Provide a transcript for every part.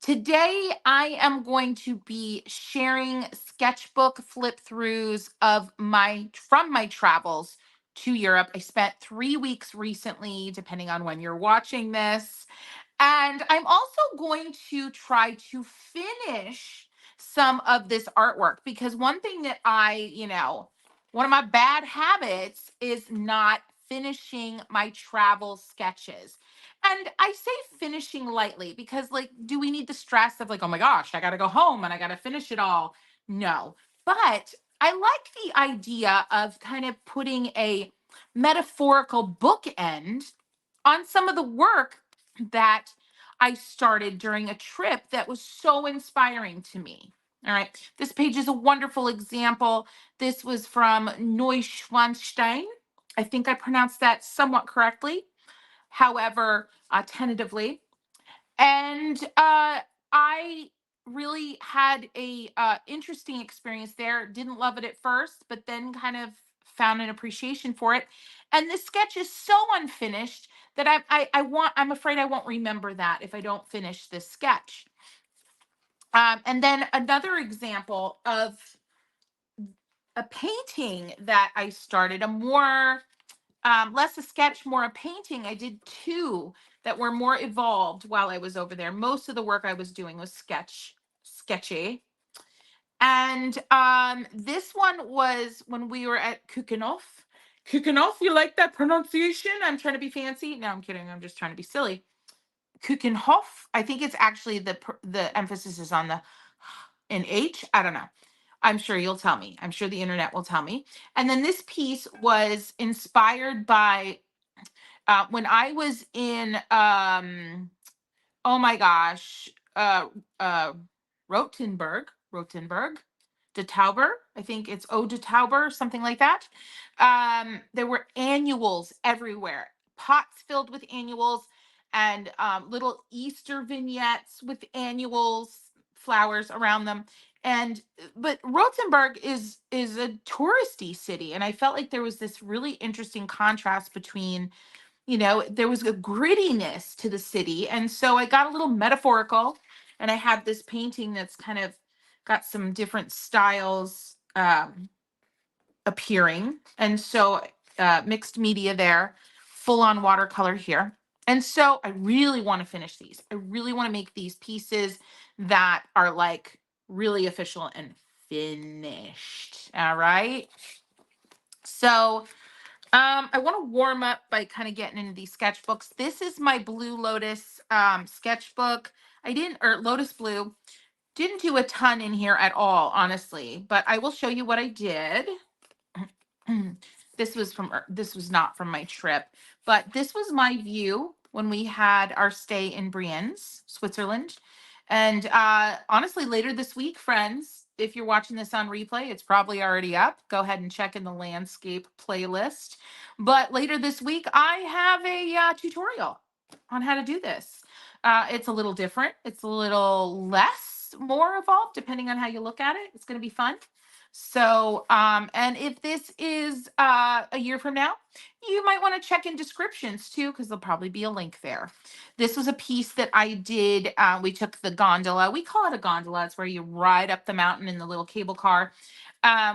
Today, I am going to be sharing sketchbook flip throughs of my from my travels to Europe. I spent 3 weeks recently, depending on when you're watching this. And I'm also going to try to finish some of this artwork because one thing that one of my bad habits is not finishing my travel sketches. And I say finishing lightly because, like, do we need the stress of, like, oh my gosh, I got to go home and I got to finish it all? No. But I like the idea of kind of putting a metaphorical bookend on some of the work that I started during a trip that was so inspiring to me. All right. This page is a wonderful example. This was from Neuschwanstein. I think I pronounced that somewhat correctly, however, tentatively. And I really had a interesting experience there. Didn't love it at first, but then kind of found an appreciation for it. And this sketch is so unfinished that I'm afraid I won't remember that if I don't finish this sketch. And then another example of a painting that I started, a more less a sketch, more a painting. I did two that were more evolved while I was over there. Most of the work I was doing was sketchy. And this one was when we were at Kukenhof. Kukenhof, you like that pronunciation? I'm trying to be fancy. No, I'm kidding. I'm just trying to be silly. Kukenhof. I think it's actually the emphasis is on the in H. I don't know. I'm sure you'll tell me. I'm sure the internet will tell me. And then this piece was inspired by when I was in oh my gosh, Rothenburg, de Tauber. I think it's Eau de Tauber, something like that. There were annuals everywhere, pots filled with annuals, and little Easter vignettes with annuals, flowers around them. And but Rothenburg is a touristy city, and I felt like there was this really interesting contrast between, there was a grittiness to the city. And so I got a little metaphorical, and I have this painting that's kind of got some different styles appearing. And so mixed media there, full on watercolor here. And so I really want to finish these. I really want to make these pieces that are like really official and finished. All right. So I want to warm up by kind of getting into these sketchbooks. This is my Blue Lotus sketchbook. I didn't, or Lotus Blue, didn't do a ton in here at all, honestly, but I will show you what I did. This was not from my trip, but this was my view when we had our stay in Brienz, Switzerland. And honestly, later this week, friends, if you're watching this on replay, it's probably already up. Go ahead and check in the landscape playlist. But later this week, I have a tutorial on how to do this. It's a little different. It's a little less, more evolved, depending on how you look at it. It's going to be fun. So, and if this is a year from now, you might want to check in descriptions too, because there'll probably be a link there. This was a piece that I did. We took the gondola. We call it a gondola. It's where you ride up the mountain in the little cable car.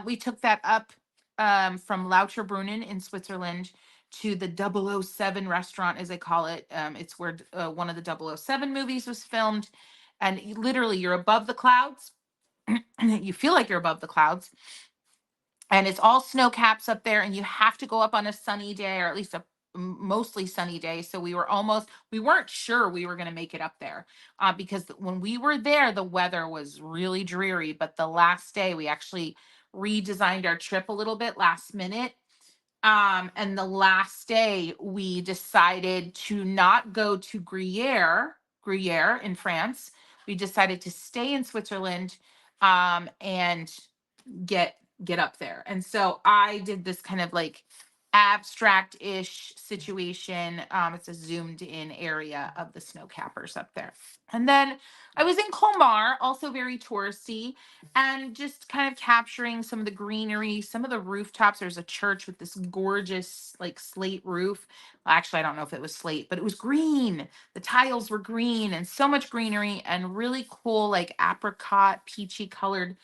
We took that up from Lauterbrunnen in Switzerland to the 007 restaurant, as they call it. It's where one of the 007 movies was filmed. And literally, you're above the clouds. You feel like you're above the clouds, and it's all snow caps up there, and you have to go up on a sunny day, or at least a mostly sunny day. So we weren't sure we were going to make it up there, because when we were there, the weather was really dreary. But the last day, we actually redesigned our trip a little bit last minute. And the last day, we decided to not go to Gruyere in France. We decided to stay in Switzerland, and get up there. And so I did this kind of like abstract-ish situation. It's a zoomed in area of the snow cappers up there. And then I was in Colmar, also very touristy, and just kind of capturing some of the greenery, some of the rooftops. There's a church with this gorgeous like slate roof. Well, actually, I don't know if it was slate, but it was green. The tiles were green and so much greenery and really cool, like apricot, peachy colored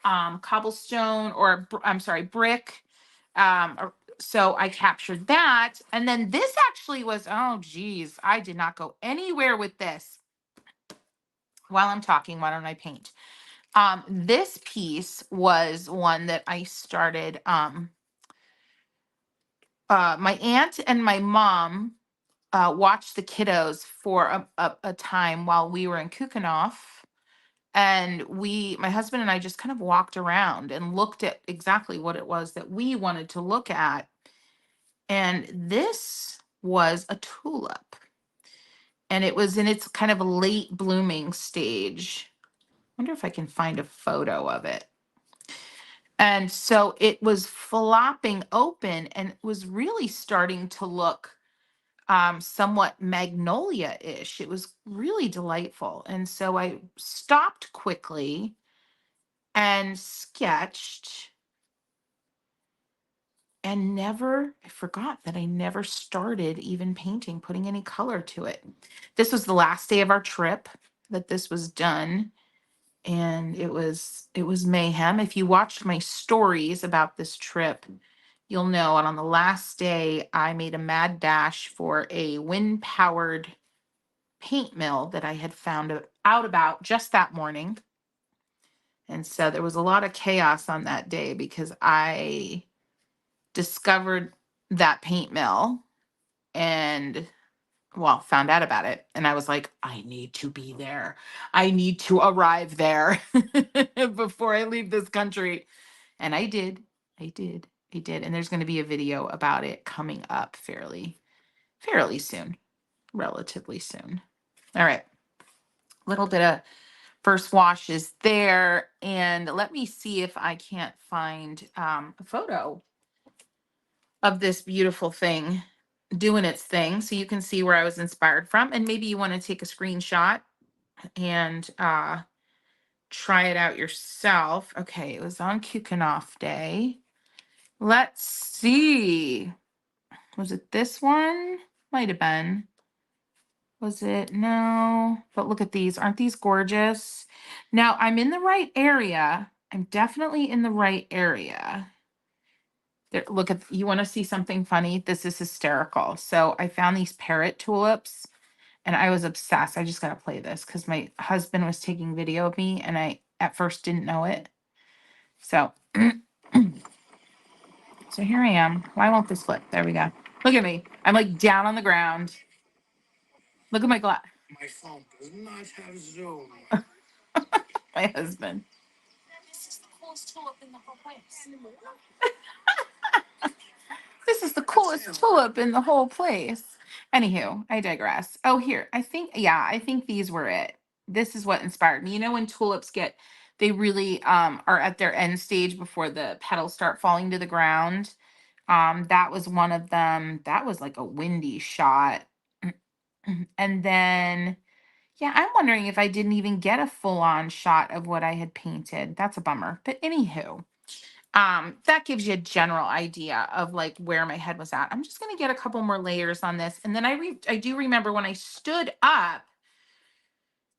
cobblestone or I'm sorry, brick. So I captured that. And then this actually was, oh geez, I did not go anywhere with this. While I'm talking, why don't I paint? This piece was one that I started. My aunt and my mom watched the kiddos for a time while we were in Kukenhof. And my husband and I just kind of walked around and looked at exactly what it was that we wanted to look at. And this was a tulip. And it was in its kind of late blooming stage. Wonder if I can find a photo of it. And so it was flopping open and was really starting to look somewhat magnolia-ish. It was really delightful. And so I stopped quickly and sketched and I forgot that I never started even painting, putting any color to it. This was the last day of our trip that this was done. And it was mayhem. If you watched my stories about this trip, you'll know. And on the last day, I made a mad dash for a wind-powered paint mill that I had found out about just that morning. And so there was a lot of chaos on that day because I discovered that paint mill and found out about it. And I was like, I need to be there. I need to arrive there before I leave this country. And I did. I did. I did. And there's going to be a video about it coming up fairly soon, relatively soon. All right. A little bit of first wash is there. And let me see if I can't find a photo of this beautiful thing doing its thing so you can see where I was inspired from. And maybe you want to take a screenshot and try it out yourself. Okay, it was on Kukenhof Day. Let's see. Was it this one? Might have been. Was it? No. But look at these. Aren't these gorgeous? Now, I'm in the right area. I'm definitely in the right area. There, look at, you want to see something funny? This is hysterical. So I found these parrot tulips and I was obsessed. I just got to play this because my husband was taking video of me and I at first didn't know it. So, so here I am. Why won't this flip? There we go. Look at me. I'm like down on the ground. Look at my glass. My phone does not have Zoom. My husband. This is the coolest tulip in the whole place. Anywho, I digress. Oh, here. I think these were it. This is what inspired me. You know, when tulips they really are at their end stage before the petals start falling to the ground. That was one of them. That was like a windy shot. And then, yeah, I'm wondering if I didn't even get a full-on shot of what I had painted. That's a bummer. But anywho, that gives you a general idea of like where my head was at. I'm just gonna get a couple more layers on this. And then I do remember when I stood up,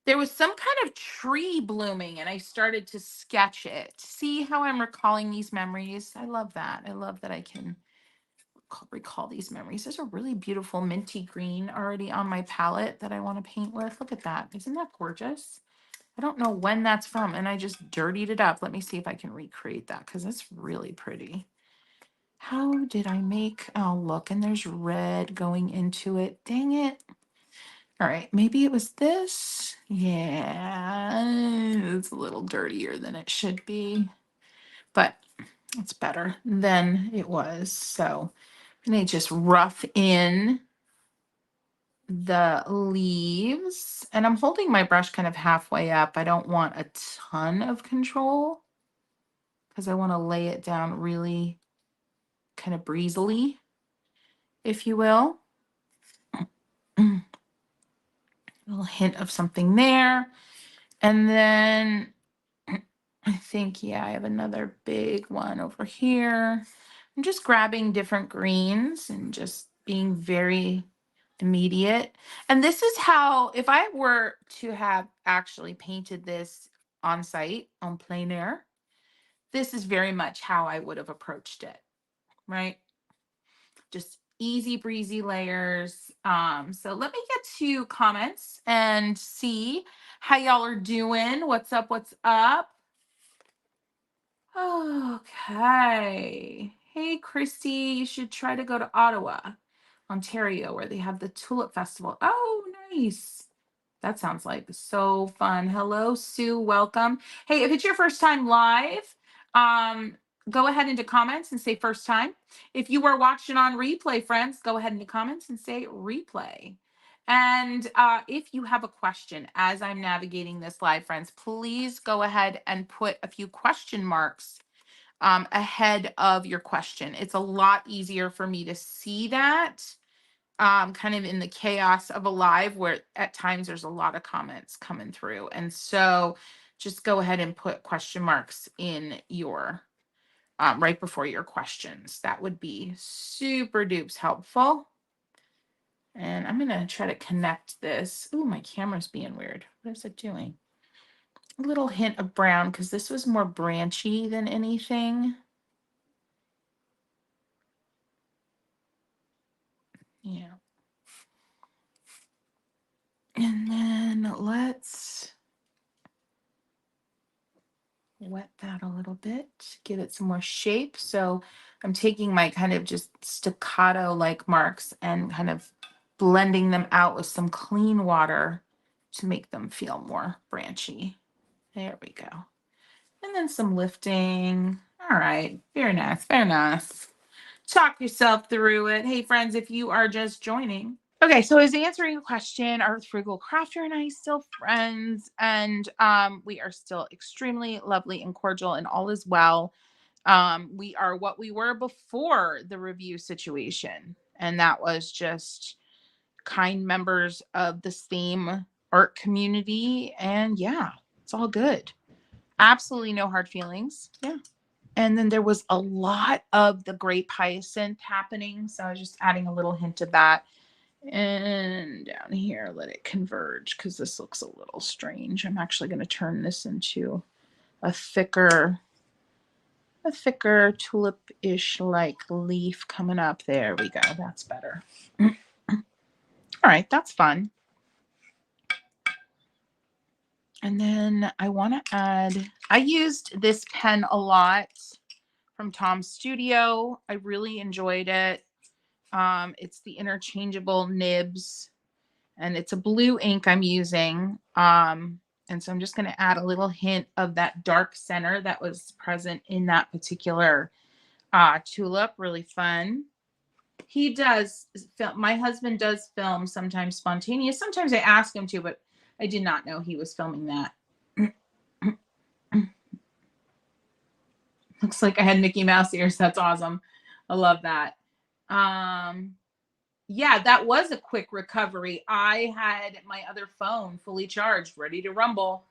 there was some kind of tree blooming and I started to sketch it. See how I'm recalling these memories? I love that. I love that I can recall these memories. There's a really beautiful minty green already on my palette that I want to paint with. Look at that. Isn't that gorgeous? I don't know when that's from, and I just dirtied it up. Let me see if I can recreate that because it's really pretty. How did I make? Oh, look, and there's red going into it. Dang it. All right, maybe it was this. Yeah, it's a little dirtier than it should be, but it's better than it was. So I'm going to just rough in the leaves, and I'm holding my brush kind of halfway up. I don't want a ton of control because I want to lay it down really kind of breezily. if you will. A little hint of something there. And then I think, yeah, I have another big one over here. I'm just grabbing different greens and just being very immediate. And this is how, if I were to have actually painted this on site, on plein air, this is very much how I would have approached it, right? Just easy breezy layers. So let me get to comments and see how y'all are doing. What's up? What's up? Okay. Hey, Christy, you should try to go to Ottawa, Ontario, where they have the Tulip Festival. Oh, nice. That sounds like so fun. Hello, Sue. Welcome. Hey, if it's your first time live, go ahead into comments and say first time. If you were watching on replay, friends, go ahead into comments and say replay. And if you have a question as I'm navigating this live, friends, please go ahead and put a few question marks ahead of your question. It's a lot easier for me to see that kind of in the chaos of a live where at times there's a lot of comments coming through. And so just go ahead and put question marks in your right before your questions. That would be super dupes helpful. And I'm going to try to connect this. Ooh, my camera's being weird. What is it doing? A little hint of brown because this was more branchy than anything. Yeah. And then let's wet that a little bit, give it some more shape. So I'm taking my kind of just staccato like marks and kind of blending them out with some clean water to make them feel more branchy. There we go. And then some lifting. All right, very nice, very nice. Talk yourself through it. Hey friends, if you are just joining. Okay, so I was answering a question. Are Frugal Crafter and I still friends? And we are still extremely lovely and cordial, and all is well. We are what we were before the review situation, and that was just kind members of the same art community. And yeah, it's all good. Absolutely no hard feelings. Yeah. And then there was a lot of the grape hyacinth happening, so I was just adding a little hint of that. And down here, let it converge because this looks a little strange. I'm actually going to turn this into a thicker tulip-ish like leaf coming up. There we go. That's better. All right, that's fun. And then I want to add, I used this pen a lot from Tom's Studio. I really enjoyed it. It's the interchangeable nibs. And it's a blue ink I'm using. And so I'm just going to add a little hint of that dark center that was present in that particular tulip. Really fun. He does film. My husband does film sometimes spontaneous. Sometimes I ask him to, but I did not know he was filming that. Looks like I had Mickey Mouse ears. That's awesome. I love that. Yeah, that was a quick recovery. I had my other phone fully charged, ready to rumble.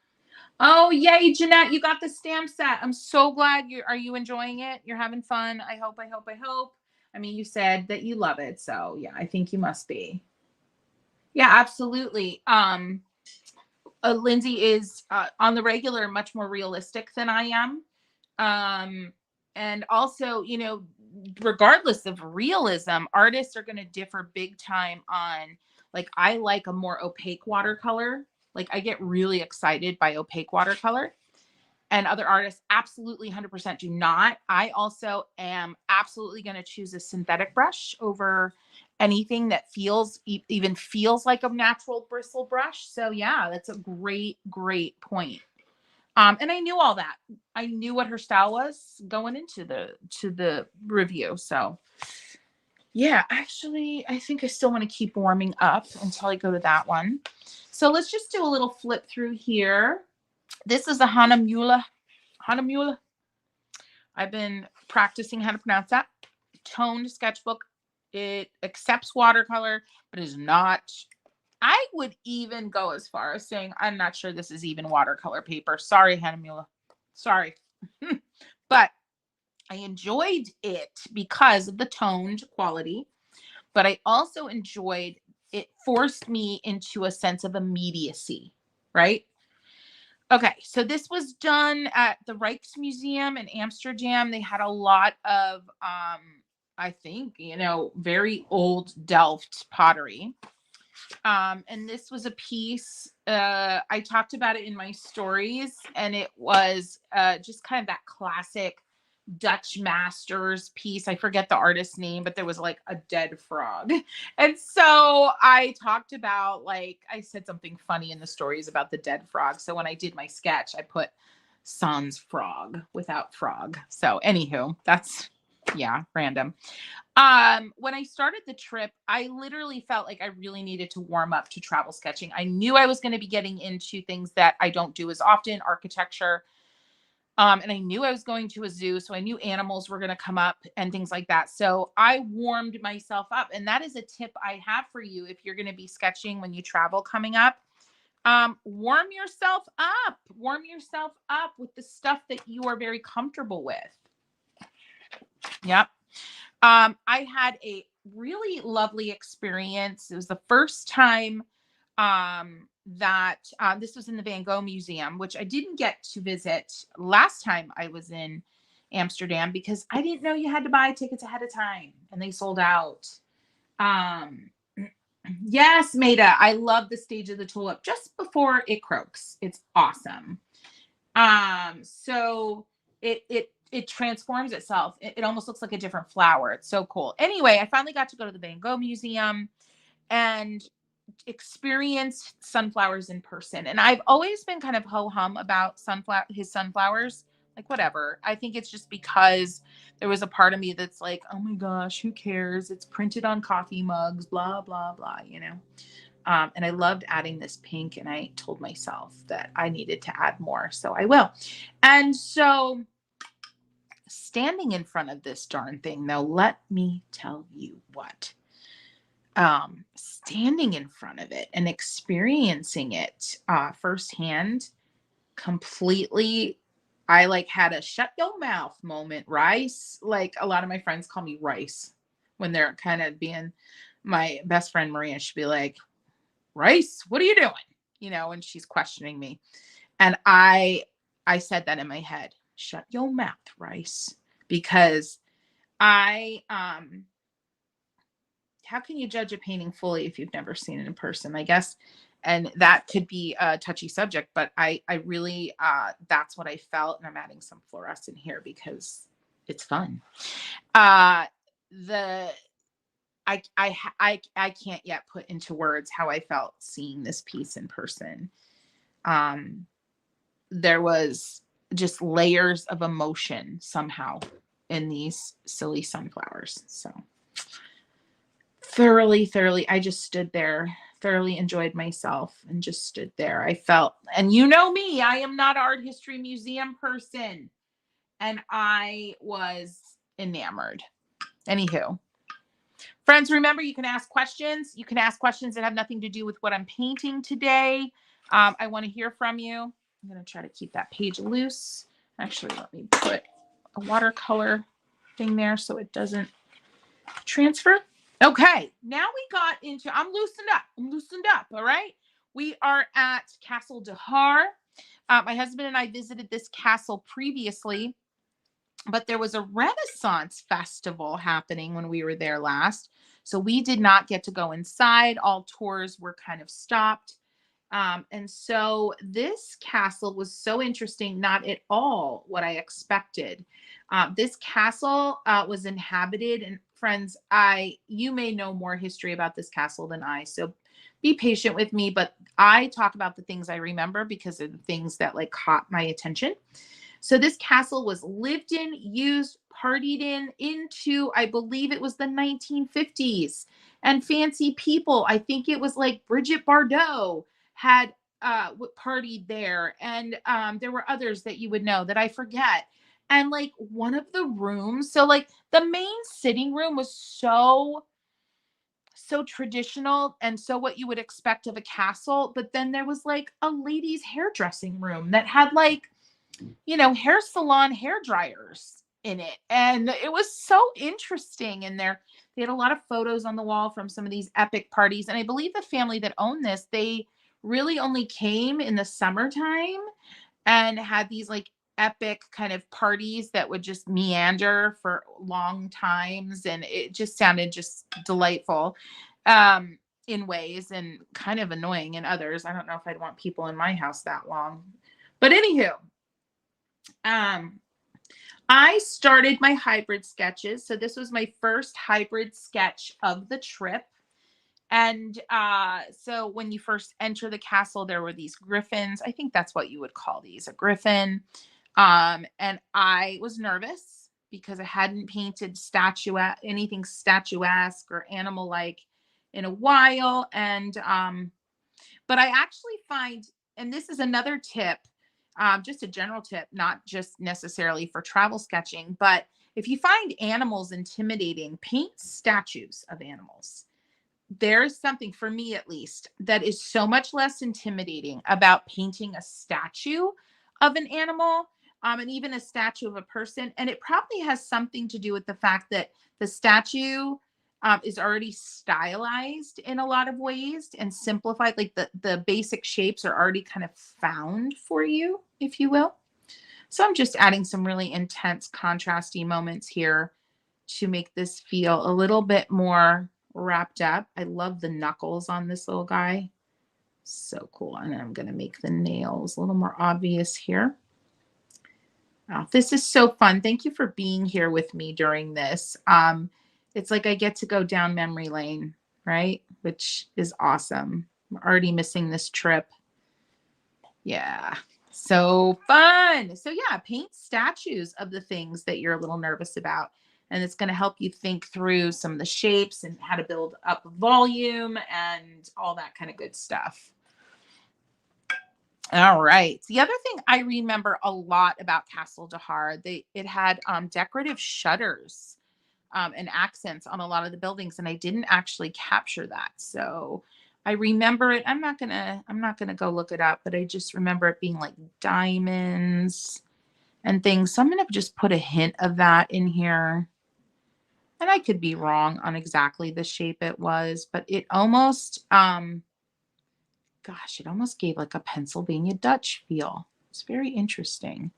Oh, yay, Jeanette, you got the stamp set. I'm so glad are you enjoying it? You're having fun. I hope. I mean, you said that you love it. So yeah, I think you must be. Yeah, absolutely. Lindsay is on the regular much more realistic than I am. And also, you know, regardless of realism, artists are going to differ big time on, like, I like a more opaque watercolor. Like, I get really excited by opaque watercolor, and other artists absolutely 100% do not. I also am absolutely going to choose a synthetic brush over anything that even feels like a natural bristle brush. So yeah, that's a great point. And I knew all that. I knew what her style was going into the review. So yeah, actually, I think I still want to keep warming up until I go to that one. So let's just do a little flip through here. This is a Hahnemühle. I've been practicing how to pronounce that. Toned sketchbook It accepts watercolor, but is not. I would even go as far as saying I'm not sure this is even watercolor paper. Sorry, Hannah. Sorry. But I enjoyed it because of the toned quality, but I also enjoyed it forced me into a sense of immediacy, right? Okay, so this was done at the Rijksmuseum in Amsterdam. They had a lot of I think, very old Delft pottery. And this was a piece, I talked about it in my stories, and it was just kind of that classic Dutch masters piece. I forget the artist's name, but there was like a dead frog. And so I talked about, like, I said something funny in the stories about the dead frog. So when I did my sketch, I put sans frog without frog. So anywho, that's, yeah, random. When I started the trip, I literally felt like I really needed to warm up to travel sketching. I knew I was going to be getting into things that I don't do as often, architecture. And I knew I was going to a zoo, so I knew animals were going to come up and things like that. So I warmed myself up. And that is a tip I have for you if you're going to be sketching when you travel coming up. Warm yourself up. Warm yourself up with the stuff that you are very comfortable with. Yep. I had a really lovely experience. It was the first time that this was in the Van Gogh Museum, which I didn't get to visit last time I was in Amsterdam because I didn't know you had to buy tickets ahead of time and they sold out. Yes, Maida, I love the stage of the tulip just before it croaks. It's awesome. So it transforms itself. It almost looks like a different flower. It's so cool. Anyway, I finally got to go to the Van Gogh Museum and experience sunflowers in person. And I've always been kind of ho-hum about his sunflowers. Like, whatever. I think it's just because there was a part of me that's like, oh my gosh, who cares? It's printed on coffee mugs, blah, blah, blah, and I loved adding this pink, and I told myself that I needed to add more. So I will. And so standing in front of this darn thing, though, let me tell you what. Standing in front of it and experiencing it firsthand, completely, I like had a shut your mouth moment, Rice. Like a lot of my friends call me Rice when they're kind of being, my best friend Maria should be like, Rice, what are you doing? And she's questioning me. And I said that in my head, shut your mouth, Rice, because how can you judge a painting fully if you've never seen it in person, I guess? And that could be a touchy subject, but I really, that's what I felt. And I'm adding some fluorescent here because it's fun. I can't yet put into words how I felt seeing this piece in person. There was just layers of emotion somehow in these silly sunflowers. So thoroughly, I just stood there, thoroughly enjoyed myself and just stood there. I felt, and you know me, I am not an art history museum person. And I was enamored. Anywho, friends, remember, you can ask questions. You can ask questions that have nothing to do with what I'm painting today. I want to hear from you. I'm going to try to keep that page loose. Actually, let me put a watercolor thing there so it doesn't transfer. Okay, now we got into, I'm loosened up. All right. We are at Castle de Haar. My husband and I visited this castle previously, but there was a Renaissance festival happening when we were there last. So we did not get to go inside. All tours were kind of stopped. And so this castle was so interesting, not at all what I expected. This castle was inhabited, and friends, you may know more history about this castle than I, so be patient with me, but I talk about the things I remember because of the things that like caught my attention. So this castle was lived in, used, partied into, I believe it was the 1950s, and fancy people. I think it was like Bridget Bardot had partied there, and there were others that you would know that I forget. And like one of the rooms, so like the main sitting room was so so traditional and so what you would expect of a castle. But then there was like a ladies' hairdressing room that had like, you know, hair salon hair dryers in it. And it was so interesting. And they had a lot of photos on the wall from some of these epic parties. And I believe the family that owned this, they really only came in the summertime and had these like epic kind of parties that would just meander for long times. And it just sounded just delightful in ways and kind of annoying in others. I don't know if I'd want people in my house that long. But anywho, I started my hybrid sketches. So this was my first hybrid sketch of the trip. And so when you first enter the castle, there were these griffins. I think that's what you would call these, a griffin. And I was nervous because I hadn't painted anything statuesque or animal-like in a while. And but I actually find, and this is another tip, just a general tip, not just necessarily for travel sketching, but if you find animals intimidating, paint statues of animals. There's something, for me at least, that is so much less intimidating about painting a statue of an animal, and even a statue of a person. And it probably has something to do with the fact that the statue is already stylized in a lot of ways and simplified. Like the basic shapes are already kind of found for you, if you will. So I'm just adding some really intense contrasty moments here to make this feel a little bit more wrapped up. I love the knuckles on this little guy. So cool. And I'm going to make the nails a little more obvious here. Oh, this is so fun. Thank you for being here with me during this. It's like I get to go down memory lane, right? Which is awesome. I'm already missing this trip. Yeah. So fun. So yeah, paint statues of the things that you're a little nervous about. And it's going to help you think through some of the shapes and how to build up volume and all that kind of good stuff. All right. The other thing I remember a lot about Castle de Haar, it had decorative shutters and accents on a lot of the buildings, and I didn't actually capture that. So I remember it. I'm not gonna go look it up, but I just remember it being like diamonds and things. So I'm gonna just put a hint of that in here. And I could be wrong on exactly the shape it was, but it almost, gosh, it almost gave like a Pennsylvania Dutch feel. It's very interesting.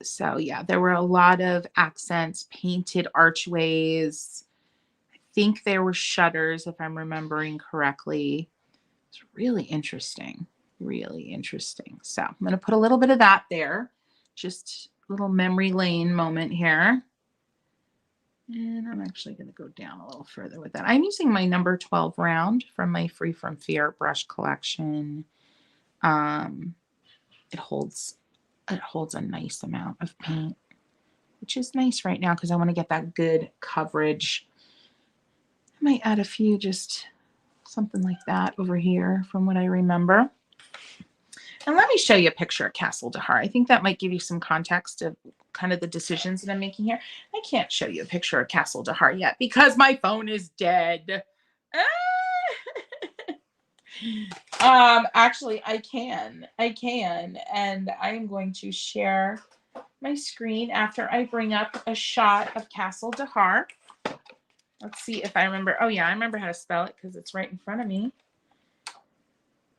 So yeah, there were a lot of accents, painted archways. I think there were shutters, if I'm remembering correctly. It's really interesting, really interesting. So I'm going to put a little bit of that there. Just a little memory lane moment here. And I'm actually going to go down a little further with that. I'm using my number 12 round from my Free From Fear brush collection. It holds a nice amount of paint, which is nice right now because I want to get that good coverage. I might add a few, just something like that over here from what I remember. And let me show you a picture of Castle de Haar. I think that might give you some context of kind of the decisions that I'm making here. I can't show you a picture of Castle de Haar yet because my phone is dead. Actually, I can, and I am going to share my screen after I bring up a shot of Castle de Haar. Let's see if I remember. Oh yeah, I remember how to spell it because it's right in front of me.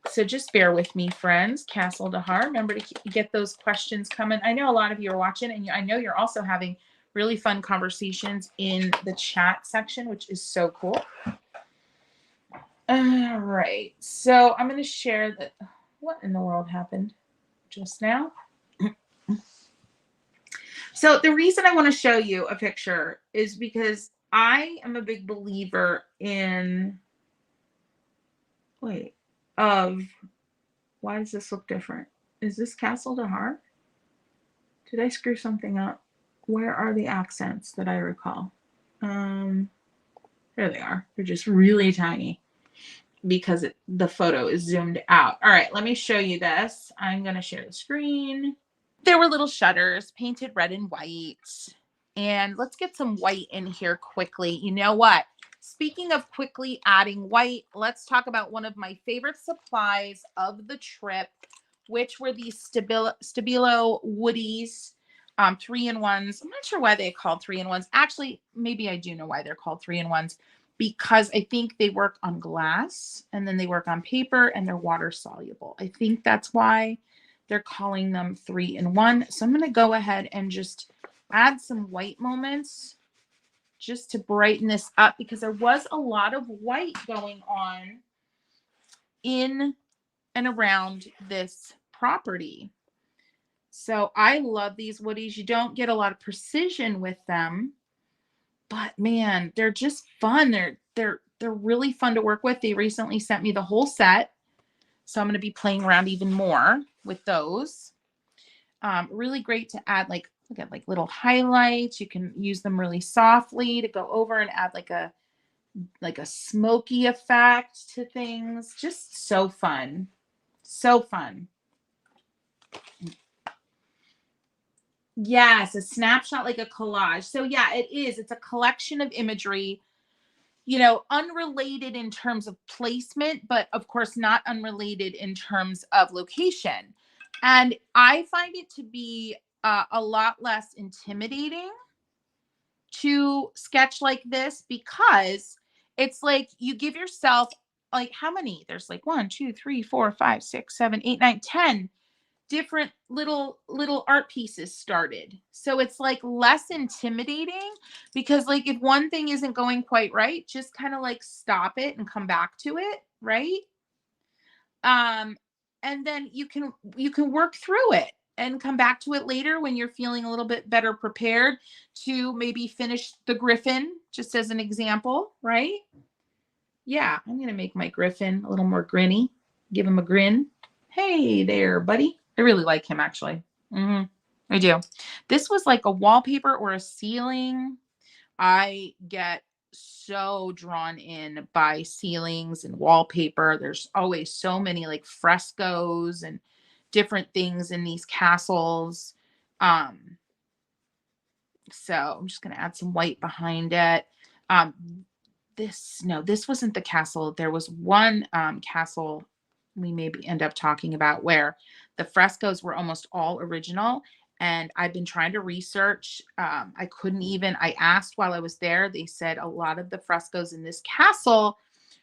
So just bear with me, friends. Castle de Haar. Remember to get those questions coming. I know a lot of you are watching, and I know you're also having really fun conversations in the chat section, which is so cool. All right. So I'm going to share that. What in the world happened just now? So the reason I want to show you a picture is because I am a big believer in, why does this look different? Is this Castle de Haar? Did I screw something up? Where are the accents that I recall? There they are. They're just really tiny because the photo is zoomed out. All right, let me show you this. I'm going to share the screen. There were little shutters painted red and white. And let's get some white in here quickly. You know what? Speaking of quickly adding white, let's talk about one of my favorite supplies of the trip, which were these Stabilo Woodies 3-in-1s. I'm not sure why they're called 3-in-1s. Actually, maybe I do know why they're called 3-in-1s, because I think they work on glass and then they work on paper and they're water soluble. I think that's why they're calling them 3-in-1. So I'm going to go ahead and just add some white moments just to brighten this up, because there was a lot of white going on in and around this property. So I love these woodies. You don't get a lot of precision with them, but man, they're just fun. They're really fun to work with. They recently sent me the whole set, so I'm going to be playing around even more with those. Really great to add, like, look at like little highlights. You can use them really softly to go over and add like a smoky effect to things. Just so fun. So fun. Yes, a snapshot, like a collage. So yeah, it is. It's a collection of imagery, unrelated in terms of placement, but of course not unrelated in terms of location. And I find it to be a lot less intimidating to sketch like this, because it's like you give yourself, like, how many? There's like 1, 2, 3, 4, 5, 6, 7, 8, 9, 10 different little art pieces started. So it's like less intimidating, because like if one thing isn't going quite right, just kind of like stop it and come back to it, right? And then you can work through it and come back to it later when you're feeling a little bit better prepared to maybe finish the griffin, just as an example, right? Yeah, I'm going to make my griffin a little more grinny. Give him a grin. Hey there, buddy. I really like him, actually. I do. This was like a wallpaper or a ceiling. I get so drawn in by ceilings and wallpaper. There's always so many like frescoes and different things in these castles. So I'm just going to add some white behind it. This wasn't the castle. There was one castle we maybe end up talking about where the frescoes were almost all original. And I've been trying to research. I asked while I was there. They said a lot of the frescoes in this castle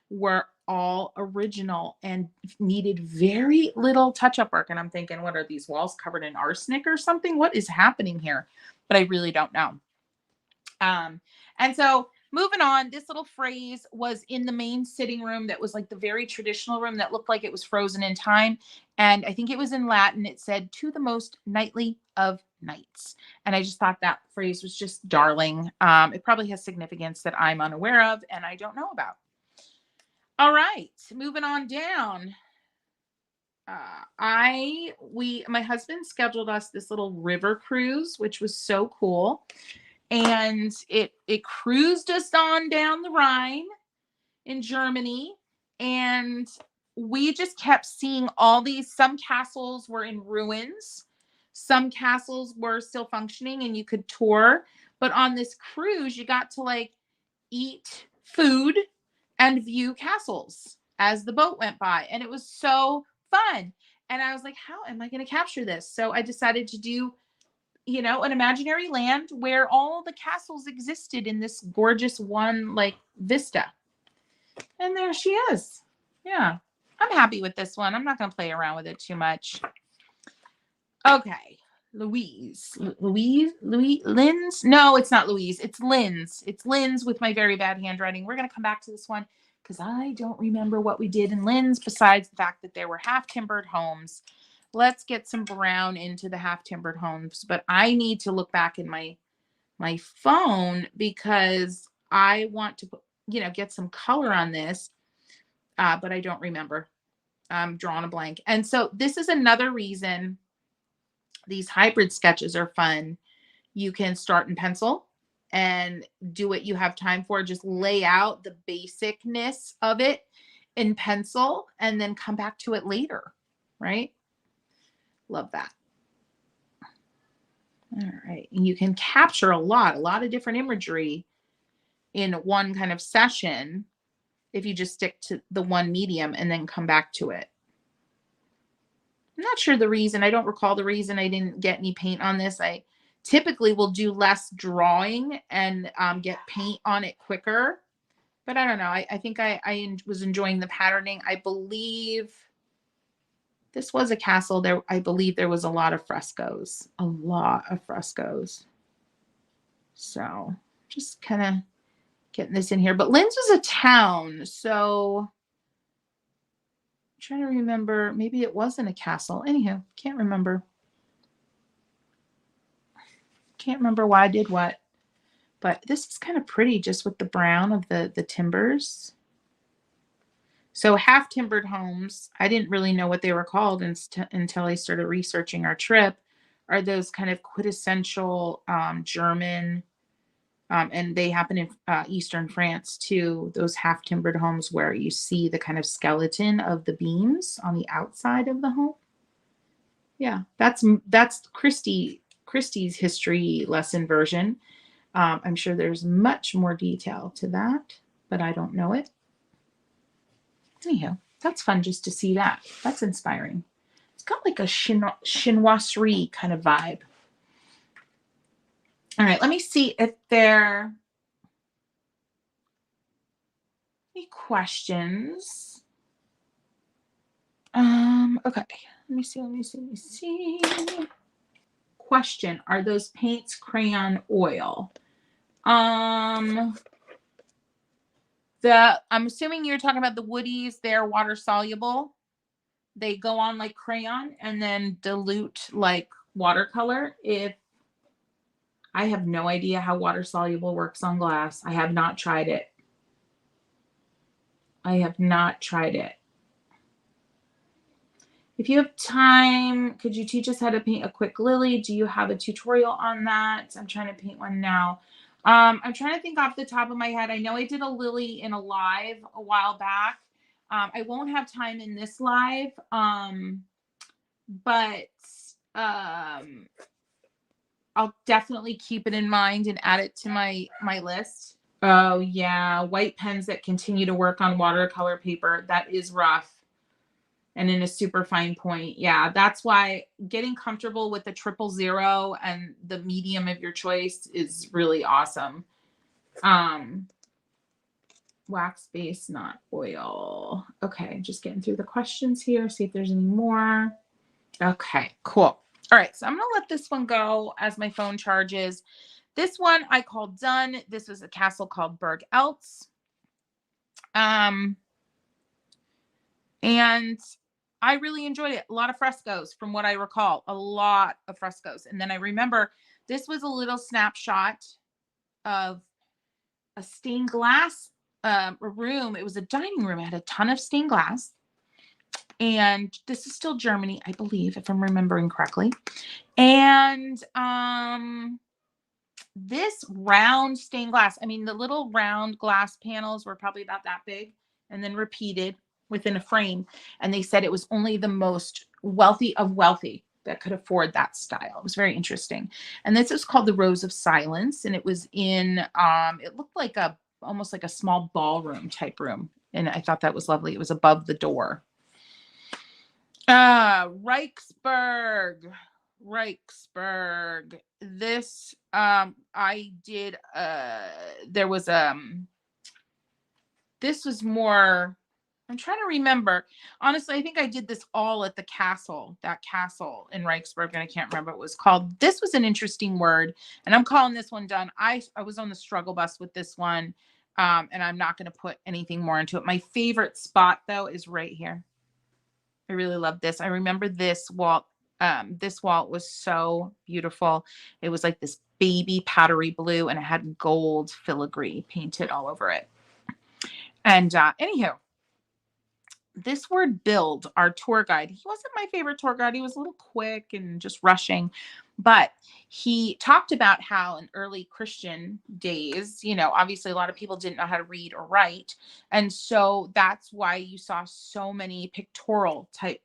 were all original and needed very little touch-up work. And I'm thinking, what are these walls covered in arsenic or something? What is happening here? But I really don't know. And so moving on, this little phrase was in the main sitting room that was like the very traditional room that looked like it was frozen in time. And I think it was in Latin. It said, "To the most knightly of knights." And I just thought that phrase was just darling. It probably has significance that I'm unaware of and I don't know about. All right, moving on down. My husband scheduled us this little river cruise, which was so cool. And it cruised us on down the Rhine in Germany, and we just kept seeing all these. Some castles were in ruins, some castles were still functioning and you could tour, but on this cruise you got to like eat food and view castles as the boat went by, and it was so fun. And I was like, how am I going to capture this? So I decided to do an imaginary land where all the castles existed in this gorgeous one, like, vista. And there she is. Yeah. I'm happy with this one. I'm not going to play around with it too much. Okay. Louise. Lynn's? No, it's not Louise. It's Lynn's. It's Lynn's with my very bad handwriting. We're going to come back to this one because I don't remember what we did in Lynn's besides the fact that there were half-timbered homes. Let's get some brown into the half-timbered homes, but I need to look back in my phone because I want to get some color on this, but I don't remember. I'm drawing a blank. And so this is another reason these hybrid sketches are fun. You can start in pencil and do what you have time for. Just lay out the basicness of it in pencil and then come back to it later, right? Love that. All right. And you can capture a lot of different imagery in one kind of session if you just stick to the one medium and then come back to it. I'm not sure the reason. I don't recall the reason I didn't get any paint on this. I typically will do less drawing and get paint on it quicker. But I don't know. I think I was enjoying the patterning. I believe this was a castle. There, I believe there was a lot of frescoes. A lot of frescoes. So just kind of getting this in here. But Linz was a town. So I'm trying to remember. Maybe it wasn't a castle. Anyhow, can't remember. Can't remember why I did what. But this is kind of pretty just with the brown of the timbers. So half timbered homes, I didn't really know what they were called until I started researching our trip, are those kind of quintessential German, and they happen in Eastern France too, those half timbered homes where you see the kind of skeleton of the beams on the outside of the home. Yeah, that's Christie's history lesson version. I'm sure there's much more detail to that, but I don't know it. Anyhow, that's fun just to see that. That's inspiring. It's got like a chinoiserie kind of vibe. All right, let me see if there are any questions. Okay, let me see. Question, are those paints crayon oil? I'm assuming you're talking about the woodies. They're water soluble. They go on like crayon and then dilute like watercolor. If I have no idea how water soluble works on glass. I have not tried it. If you have time, could you teach us how to paint a quick lily? Do you have a tutorial on that? I'm trying to paint one now. I'm trying to think off the top of my head. I know I did a lily in a live a while back. I won't have time in this live, but I'll definitely keep it in mind and add it to my list. Oh yeah, white pens that continue to work on watercolor paper. That is rough. And in a super fine point. Yeah, that's why getting comfortable with the 000 and the medium of your choice is really awesome. Wax base, not oil. Okay, just getting through the questions here, see if there's any more. Okay, cool. All right, so I'm gonna let this one go as my phone charges. This one I called done. This was a castle called Berg Eltz. And I really enjoyed it. A lot of frescoes from what I recall, a lot of frescoes. And then I remember this was a little snapshot of a stained glass room. It was a dining room. It had a ton of stained glass. And this is still Germany, I believe, if I'm remembering correctly. And this round stained glass, I mean, the little round glass panels were probably about that big and then repeated within a frame. And they said it was only the most wealthy of wealthy that could afford that style. It was very interesting. And this is called the Rose of Silence. And it was in, it looked like almost like a small ballroom type room. And I thought that was lovely. It was above the door. Reichsburg. This, I did, there was, this was more, I'm trying to remember. Honestly, I think I did this all at the castle, that castle in Reichsburg, and I can't remember what it was called. This was an interesting word, and I'm calling this one done. I was on the struggle bus with this one, and I'm not going to put anything more into it. My favorite spot, though, is right here. I really love this. I remember this wall. This wall was so beautiful. It was like this baby powdery blue, and it had gold filigree painted all over it. And anyhow, this word build, our tour guide, he wasn't my favorite tour guide. He was a little quick and just rushing, but he talked about how in early Christian days, you know, obviously a lot of people didn't know how to read or write. And so that's why you saw so many pictorial type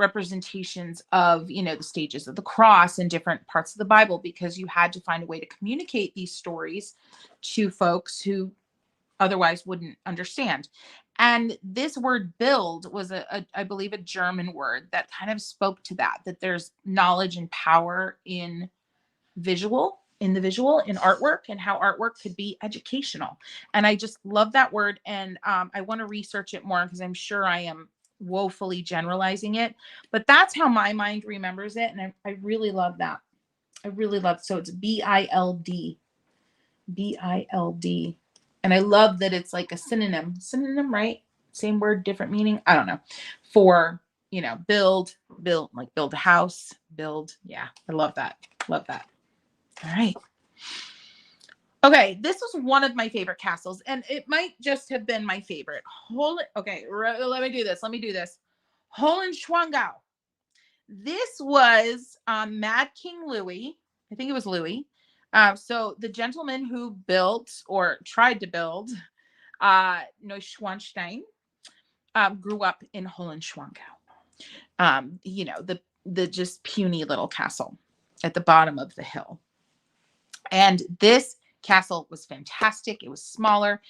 representations of, you know, the stages of the cross and different parts of the Bible, because you had to find a way to communicate these stories to folks who otherwise wouldn't understand. And this word build was I believe, a German word that kind of spoke to that, that there's knowledge and power in the visual, in artwork, and how artwork could be educational. And I just love that word. And I want to research it more, because I'm sure I am woefully generalizing it, but that's how my mind remembers it. And I really love that. I really love it. So it's B-I-L-D. B-I-L-D. And I love that it's like a synonym, right? Same word, different meaning. I don't know. For, you know, build, like build a house, build. Yeah, I love that. Love that. All right. Okay, this was one of my favorite castles, and it might just have been my favorite. Okay, let me do this. Hohenschwangau. This was Mad King Louis. I think it was Louis. So the gentleman who built, or tried to build, Neuschwanstein, grew up in Hohenschwangau. You know, the just puny little castle at the bottom of the hill. And this castle was fantastic. It was smaller.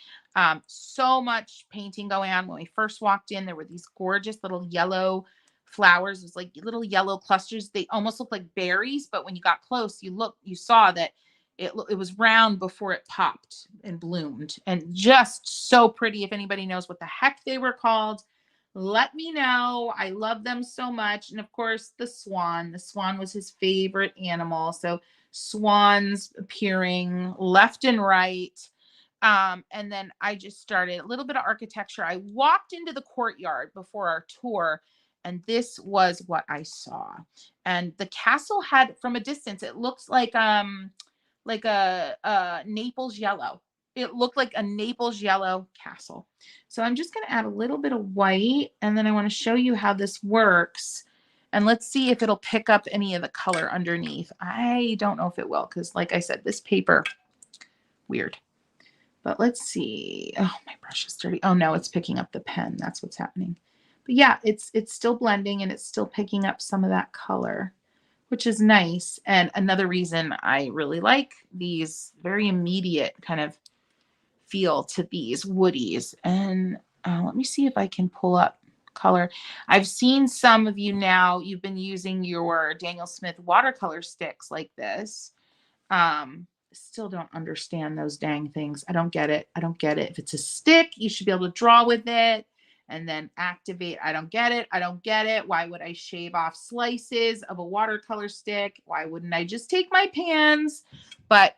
So much painting going on. When we first walked in, there were these gorgeous little yellow flowers. It was like little yellow clusters. They almost looked like berries, but when you got close, you saw that it was round before it popped and bloomed, and just so pretty. If anybody knows what the heck they were called, let me know. I love them so much. And of course, the swan. The swan was his favorite animal. So swans appearing left and right. And then I just started a little bit of architecture. I walked into the courtyard before our tour, and this was what I saw. And the castle had, from a distance, it looks like a Naples yellow. It looked like a Naples yellow castle. So I'm just going to add a little bit of white, and then I want to show you how this works. And let's see if it'll pick up any of the color underneath. I don't know if it will, because like I said, this paper, weird. But let's see. Oh, my brush is dirty. Oh no, it's picking up the pen. That's what's happening. But yeah, it's still blending, and it's still picking up some of that color, which is nice. And another reason I really like these, very immediate kind of feel to these woodies. And let me see if I can pull up color. I've seen some of you now, you've been using your Daniel Smith watercolor sticks like this. Still don't understand those dang things. I don't get it. I don't get it. If it's a stick, you should be able to draw with it and then activate. I don't get it. I don't get it. Why would I shave off slices of a watercolor stick? Why wouldn't I just take my pans? But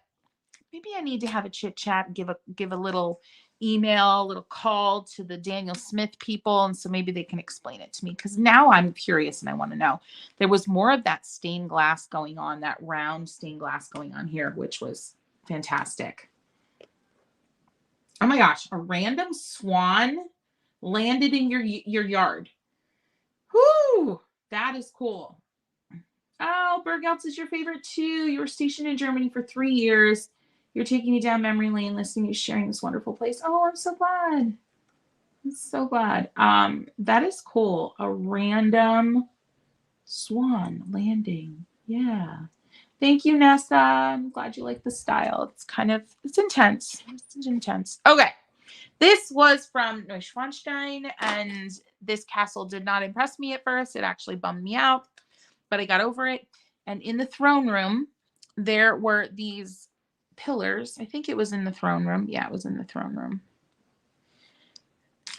maybe I need to have a chit chat, give a little email, a little call to the Daniel Smith people. And so maybe they can explain it to me, because now I'm curious and I want to know. There was more of that stained glass going on, that round stained glass going on here, which was fantastic. Oh my gosh, a random swan landed in your yard. Whoo, that is cool. Oh, Eltz is your favorite too. You were stationed in Germany for 3 years. You're taking me down memory lane, listening to you sharing this wonderful place. Oh, I'm so glad. I'm so glad. That is cool. A random swan landing. Yeah. Thank you, Nessa. I'm glad you like the style. It's intense. It's intense. Okay. This was from Neuschwanstein, and this castle did not impress me at first. It actually bummed me out, but I got over it. And in the throne room, there were these pillars. I think it was in the throne room. Yeah, it was in the throne room.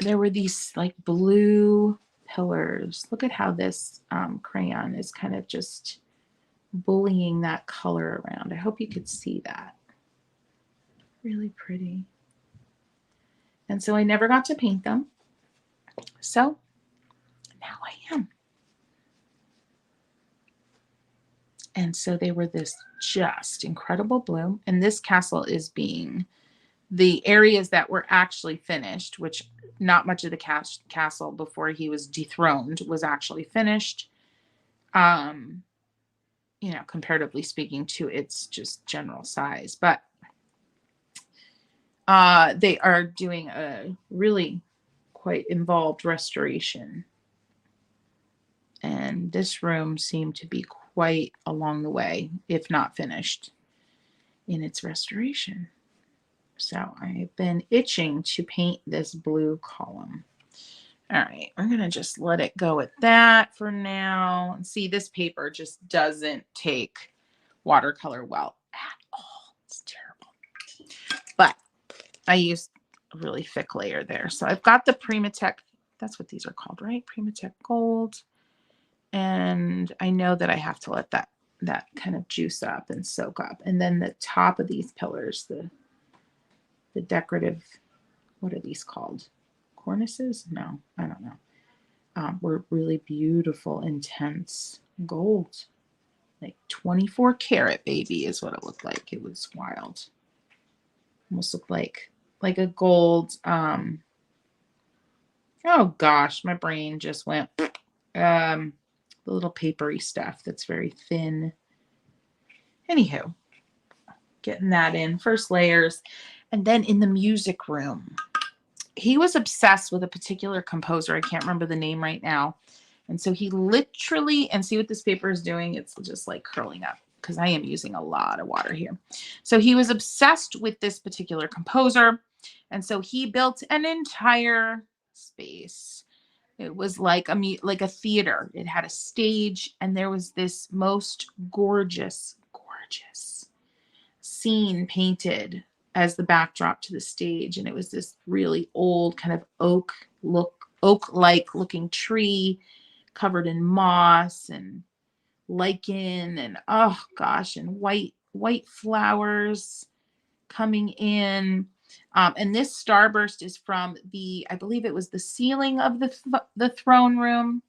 There were these like blue pillars. Look at how this crayon is kind of just bullying that color around. I hope you could see that. Really pretty. And so I never got to paint them. So now I am. And so they were this just incredible blue. And this castle is being, the areas that were actually finished, which not much of the castle before he was dethroned was actually finished. You know, comparatively speaking to its just general size. But they are doing a really quite involved restoration. And And this room seemed to be quite along the way, if not finished, in its restoration. So I've been itching to paint this blue column. All right, we're going to just let it go at that for now. And see, this paper just doesn't take watercolor well at all. It's terrible. But I used a really thick layer there. So I've got the Primatech, that's what these are called, right? Primatech Gold. And I know that I have to let that kind of juice up and soak up. And then the top of these pillars, the decorative, what are these called? Cornices? No, I don't know. Were really beautiful, intense gold. Like 24 karat baby is what it looked like. It was wild. Almost looked like a gold. Oh gosh, my brain just went. The little papery stuff that's very thin. Anywho, getting that in first layers, and then in the music room, he was obsessed with a particular composer. I can't remember the name right now. And so he literally, and see what this paper is doing? It's just like curling up because I am using a lot of water here. So he was obsessed with this particular composer. And so he built an entire space. It was like a theater. It had a stage, and there was this most gorgeous scene painted as the backdrop to the stage. And it was this really old kind of oak-like looking tree covered in moss and lichen and oh gosh, and white flowers coming in. And this starburst is from I believe it was the ceiling of the throne room.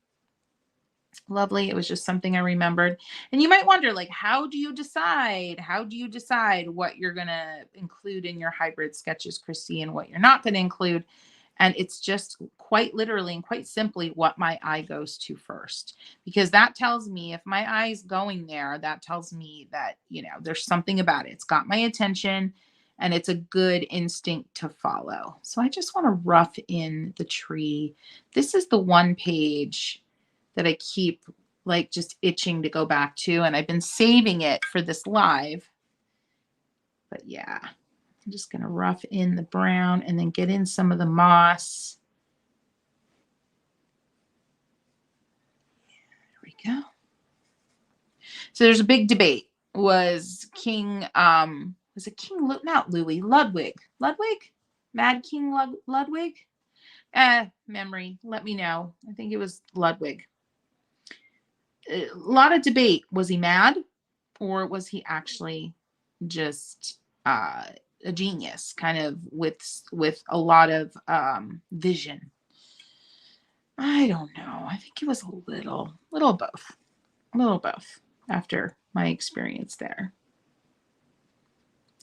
Lovely. It was just something I remembered. And you might wonder, like, how do you decide what you're going to include in your hybrid sketches, Christy, and what you're not going to include? And it's just quite literally and quite simply what my eye goes to first, because that tells me if my eye is going there, that tells me that, there's something about it. It's got my attention and it's a good instinct to follow. So I just want to rough in the tree. This is the one page that I keep like just itching to go back to. And I've been saving it for this live. But yeah, I'm just going to rough in the brown and then get in some of the moss. There we go. So there's a big debate. Was King, was it King, not Louis, Ludwig? Mad King Ludwig? Memory, let me know. I think it was Ludwig. A lot of debate. Was he mad, or was he actually just a genius, kind of with a lot of vision? I don't know. I think it was a little both after my experience there.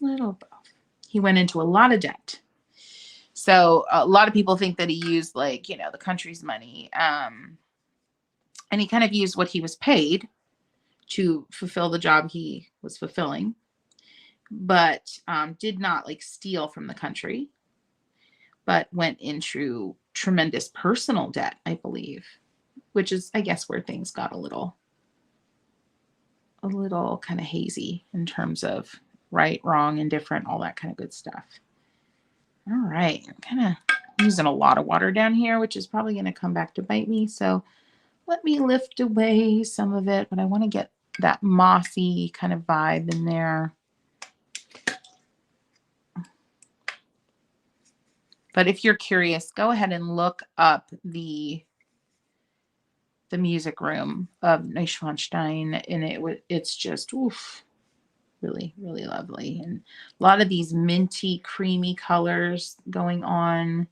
Little both. He went into a lot of debt. So a lot of people think that he used the country's money. And he kind of used what he was paid to fulfill the job he was fulfilling, but did not steal from the country, but went into tremendous personal debt, I believe, which is, I guess, where things got a little kind of hazy in terms of right, wrong, indifferent, all that kind of good stuff. All right, I'm kind of using a lot of water down here, which is probably going to come back to bite me. So let me lift away some of it, but I want to get that mossy kind of vibe in there. But if you're curious, go ahead and look up the music room of Neuschwanstein, and it's just really, really lovely. And a lot of these minty, creamy colors going on.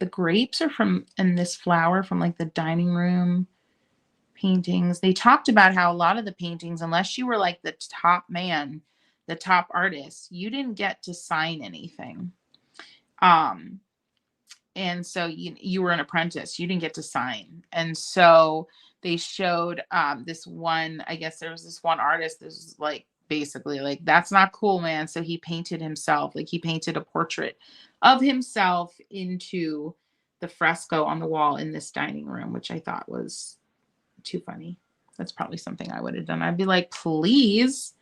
The grapes are and this flower from the dining room paintings. They talked about how a lot of the paintings, unless you were the top man, the top artist, you didn't get to sign anything. And so you were an apprentice, you didn't get to sign. And so they showed this one, I guess there was this one artist that was basically that's not cool, man. So he painted himself, he painted a portrait of himself into the fresco on the wall in this dining room, which I thought was too funny. That's probably something I would have done. I'd be like, please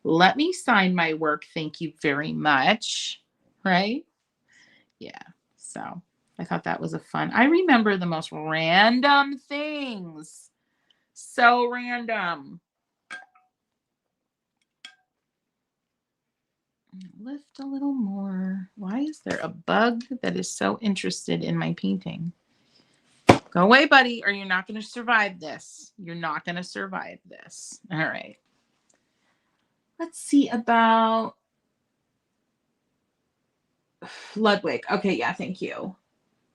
let me sign my work. Thank you very much. Right? Yeah. So I thought that was I remember the most random things. So random. Lift a little more. Why is there a bug that is so interested in my painting? Go away, buddy, or you're not going to survive this. You're not going to survive this. All right. Let's see about Ludwig. Okay, yeah, thank you.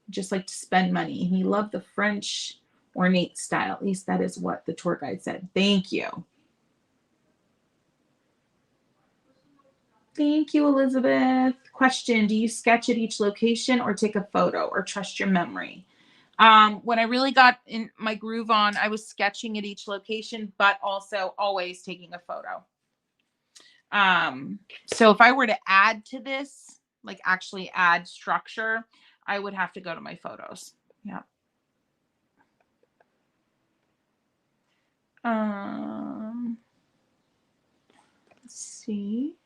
Just like to spend money. He loved the French ornate style. At least that is what the tour guide said. Thank you. Thank you, Elizabeth. Question, do you sketch at each location or take a photo or trust your memory? When I really got in my groove on, I was sketching at each location, but also always taking a photo. So if I were to add to this, like actually add structure, I would have to go to my photos. Yeah. Let's see.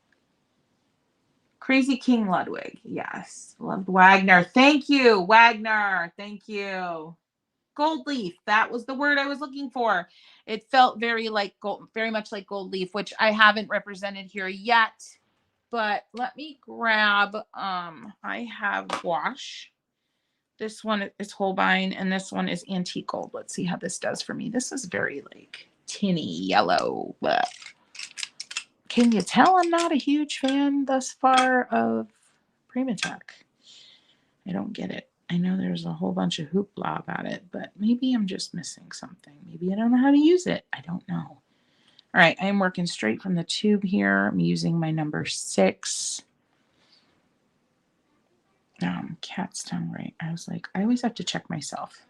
Crazy King Ludwig. Yes. Loved Wagner. Thank you, Wagner. Thank you. Gold leaf. That was the word I was looking for. It felt very like gold, very much like gold leaf, which I haven't represented here yet. But let me grab, I have gouache. This one is Holbein, and this one is antique gold. Let's see how this does for me. This is very like tinny yellow. But can you tell I'm not a huge fan thus far of Primatech? I don't get it. I know there's a whole bunch of hoopla about it, but maybe I'm just missing something. Maybe I don't know how to use it. I don't know. All right, I am working straight from the tube here. I'm using my number 6. Cat's tongue, right? I was like, I always have to check myself.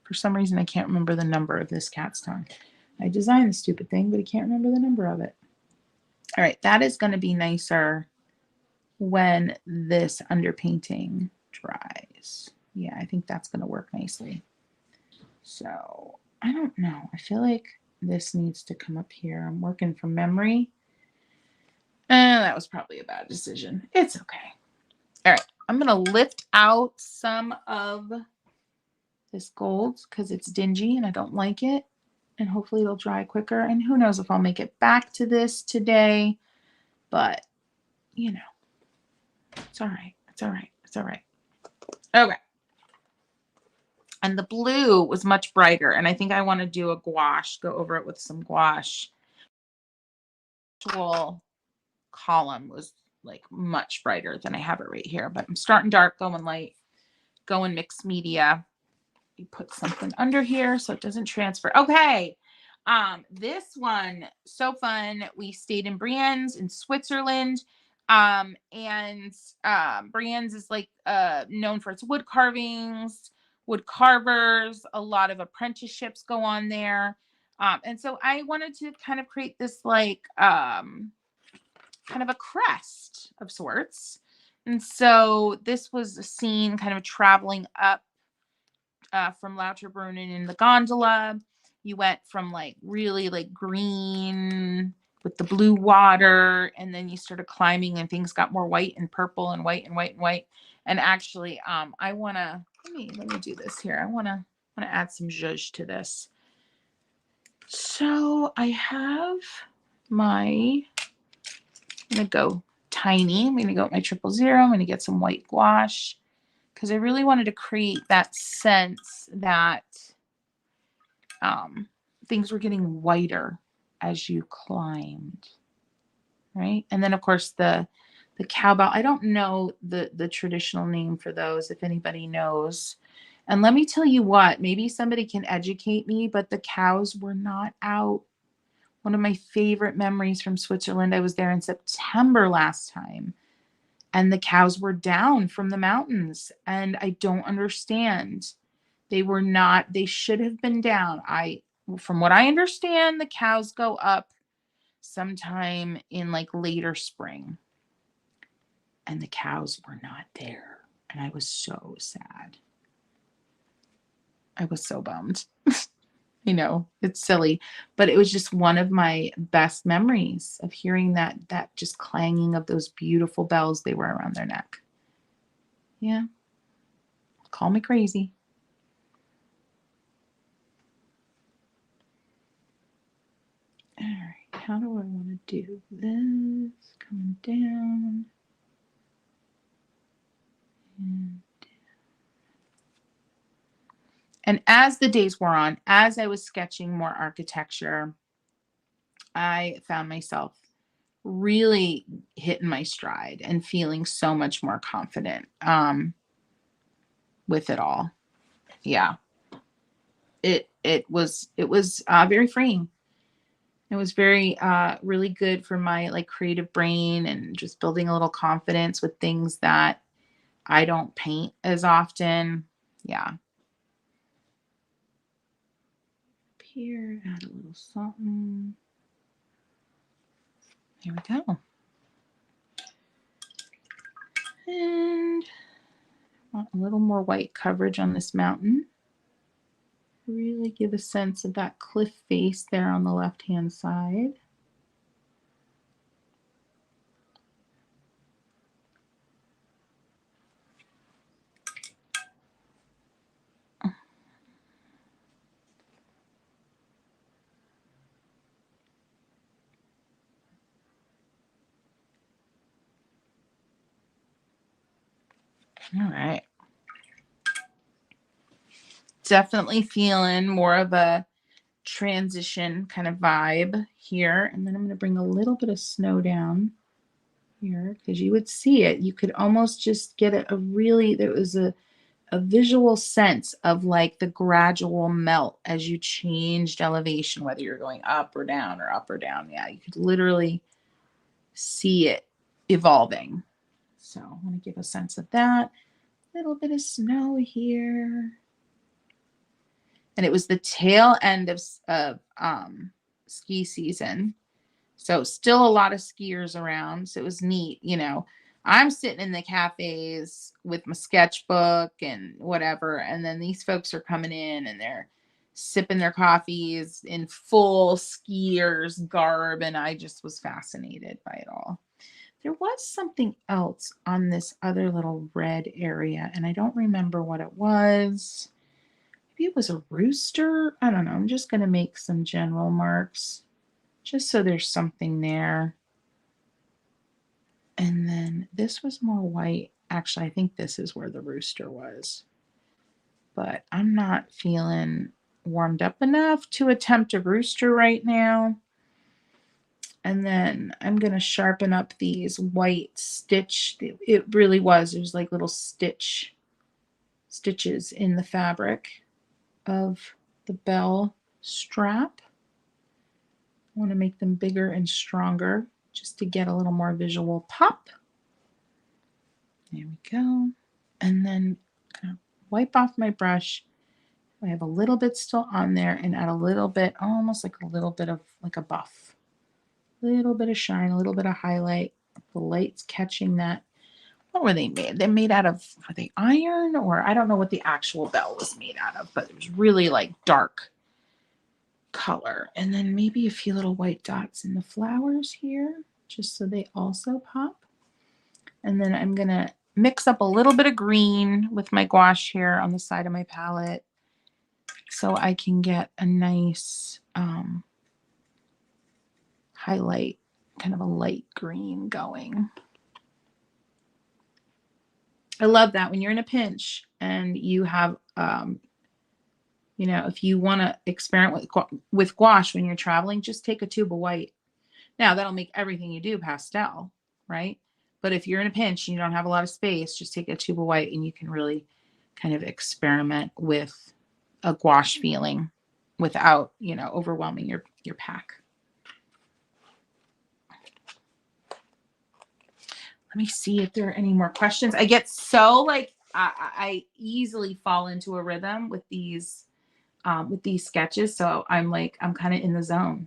For some reason, I can't remember the number of this cat's tongue. I designed the stupid thing, but I can't remember the number of it. All right, that is going to be nicer when this underpainting dries. Yeah, I think that's going to work nicely. So I don't know. I feel like this needs to come up here. I'm working from memory. That was probably a bad decision. It's okay. All right. I'm going to lift out some of this gold because it's dingy and I don't like it. And hopefully it'll dry quicker. And who knows if I'll make it back to this today. But, you know, it's all right. It's all right. It's all right. Okay. And the blue was much brighter. And I think I want to do a gouache, go over it with some gouache. The actual column was like much brighter than I have it right here. But I'm starting dark, going light, going mixed media. You put something under here so it doesn't transfer. Okay. This one, so fun. We stayed in Brienz in Switzerland. And Brienz is like known for its wood carvings, wood carvers. A lot of apprenticeships go on there. And so I wanted to kind of create this like kind of a crest of sorts. And so this was a scene kind of traveling up from Lauterbrunnen in the gondola. You went from like really like green with the blue water, and then you started climbing and things got more white and purple and white and white and white. And actually, I want to let me do this here. I want to add some zhuzh to this. So I have my, I'm going to go tiny. I'm going to go with my 000. I'm going to get some white gouache because I really wanted to create that sense that things were getting whiter as you climbed, right? And then, of course, the cowbell. I don't know the traditional name for those, if anybody knows. And let me tell you what, maybe somebody can educate me, but the cows were not out. One of my favorite memories from Switzerland, I was there in September last time, and the cows were down from the mountains, and I don't understand. They were not, they should have been down. From what I understand, the cows go up sometime in like later spring, and the cows were not there. And I was so sad. I was so bummed. You know, it's silly, but it was just one of my best memories of hearing that just clanging of those beautiful bells they wear around their neck. Yeah. Call me crazy. All right. How do I want to do this? Coming down. And as the days wore on, as I was sketching more architecture, I found myself really hitting my stride and feeling so much more confident with it all. Yeah. It was very freeing. It was very really good for my like creative brain and just building a little confidence with things that I don't paint as often. Yeah. Up here, add a little something. There we go. And I want a little more white coverage on this mountain. Really give a sense of that cliff face there on the left-hand side. All right. Definitely feeling more of a transition kind of vibe here. And then I'm going to bring a little bit of snow down here because you would see it. You could almost just get there was a visual sense of like the gradual melt as you changed elevation, whether you're going up or down or up or down. Yeah, you could literally see it evolving. So I want to give a sense of that. A little bit of snow here. And it was the tail end of ski season. So still a lot of skiers around. So it was neat. You know, I'm sitting in the cafes with my sketchbook and whatever. And then these folks are coming in and they're sipping their coffees in full skiers garb. And I just was fascinated by it all. There was something else on this other little red area. And I don't remember what it was. Maybe it was a rooster. I don't know. I'm just going to make some general marks just so there's something there. And then this was more white. Actually, I think this is where the rooster was. But I'm not feeling warmed up enough to attempt a rooster right now. And then I'm going to sharpen up these white stitch. It really was. There's like little stitches in the fabric of the bell strap. I want to make them bigger and stronger just to get a little more visual pop. There we go. And then kind of wipe off my brush. I have a little bit still on there and add a little bit, almost like a little bit of like a buff. A little bit of shine, a little bit of highlight. The light's catching that. What were they made? They're made out of, are they iron? Or I don't know what the actual bell was made out of, but it was really like dark color. And then maybe a few little white dots in the flowers here, just so they also pop. And then I'm going to mix up a little bit of green with my gouache here on the side of my palette so I can get a nice highlight, kind of a light green going. I love that when you're in a pinch and you have, you know, if you want to experiment with gouache when you're traveling, just take a tube of white. Now that'll make everything you do pastel, right? But if you're in a pinch and you don't have a lot of space, just take a tube of white and you can really kind of experiment with a gouache feeling without, you know, overwhelming your pack. Let me see if there are any more questions. I get so like, I easily fall into a rhythm with these sketches. So I'm kind of in the zone.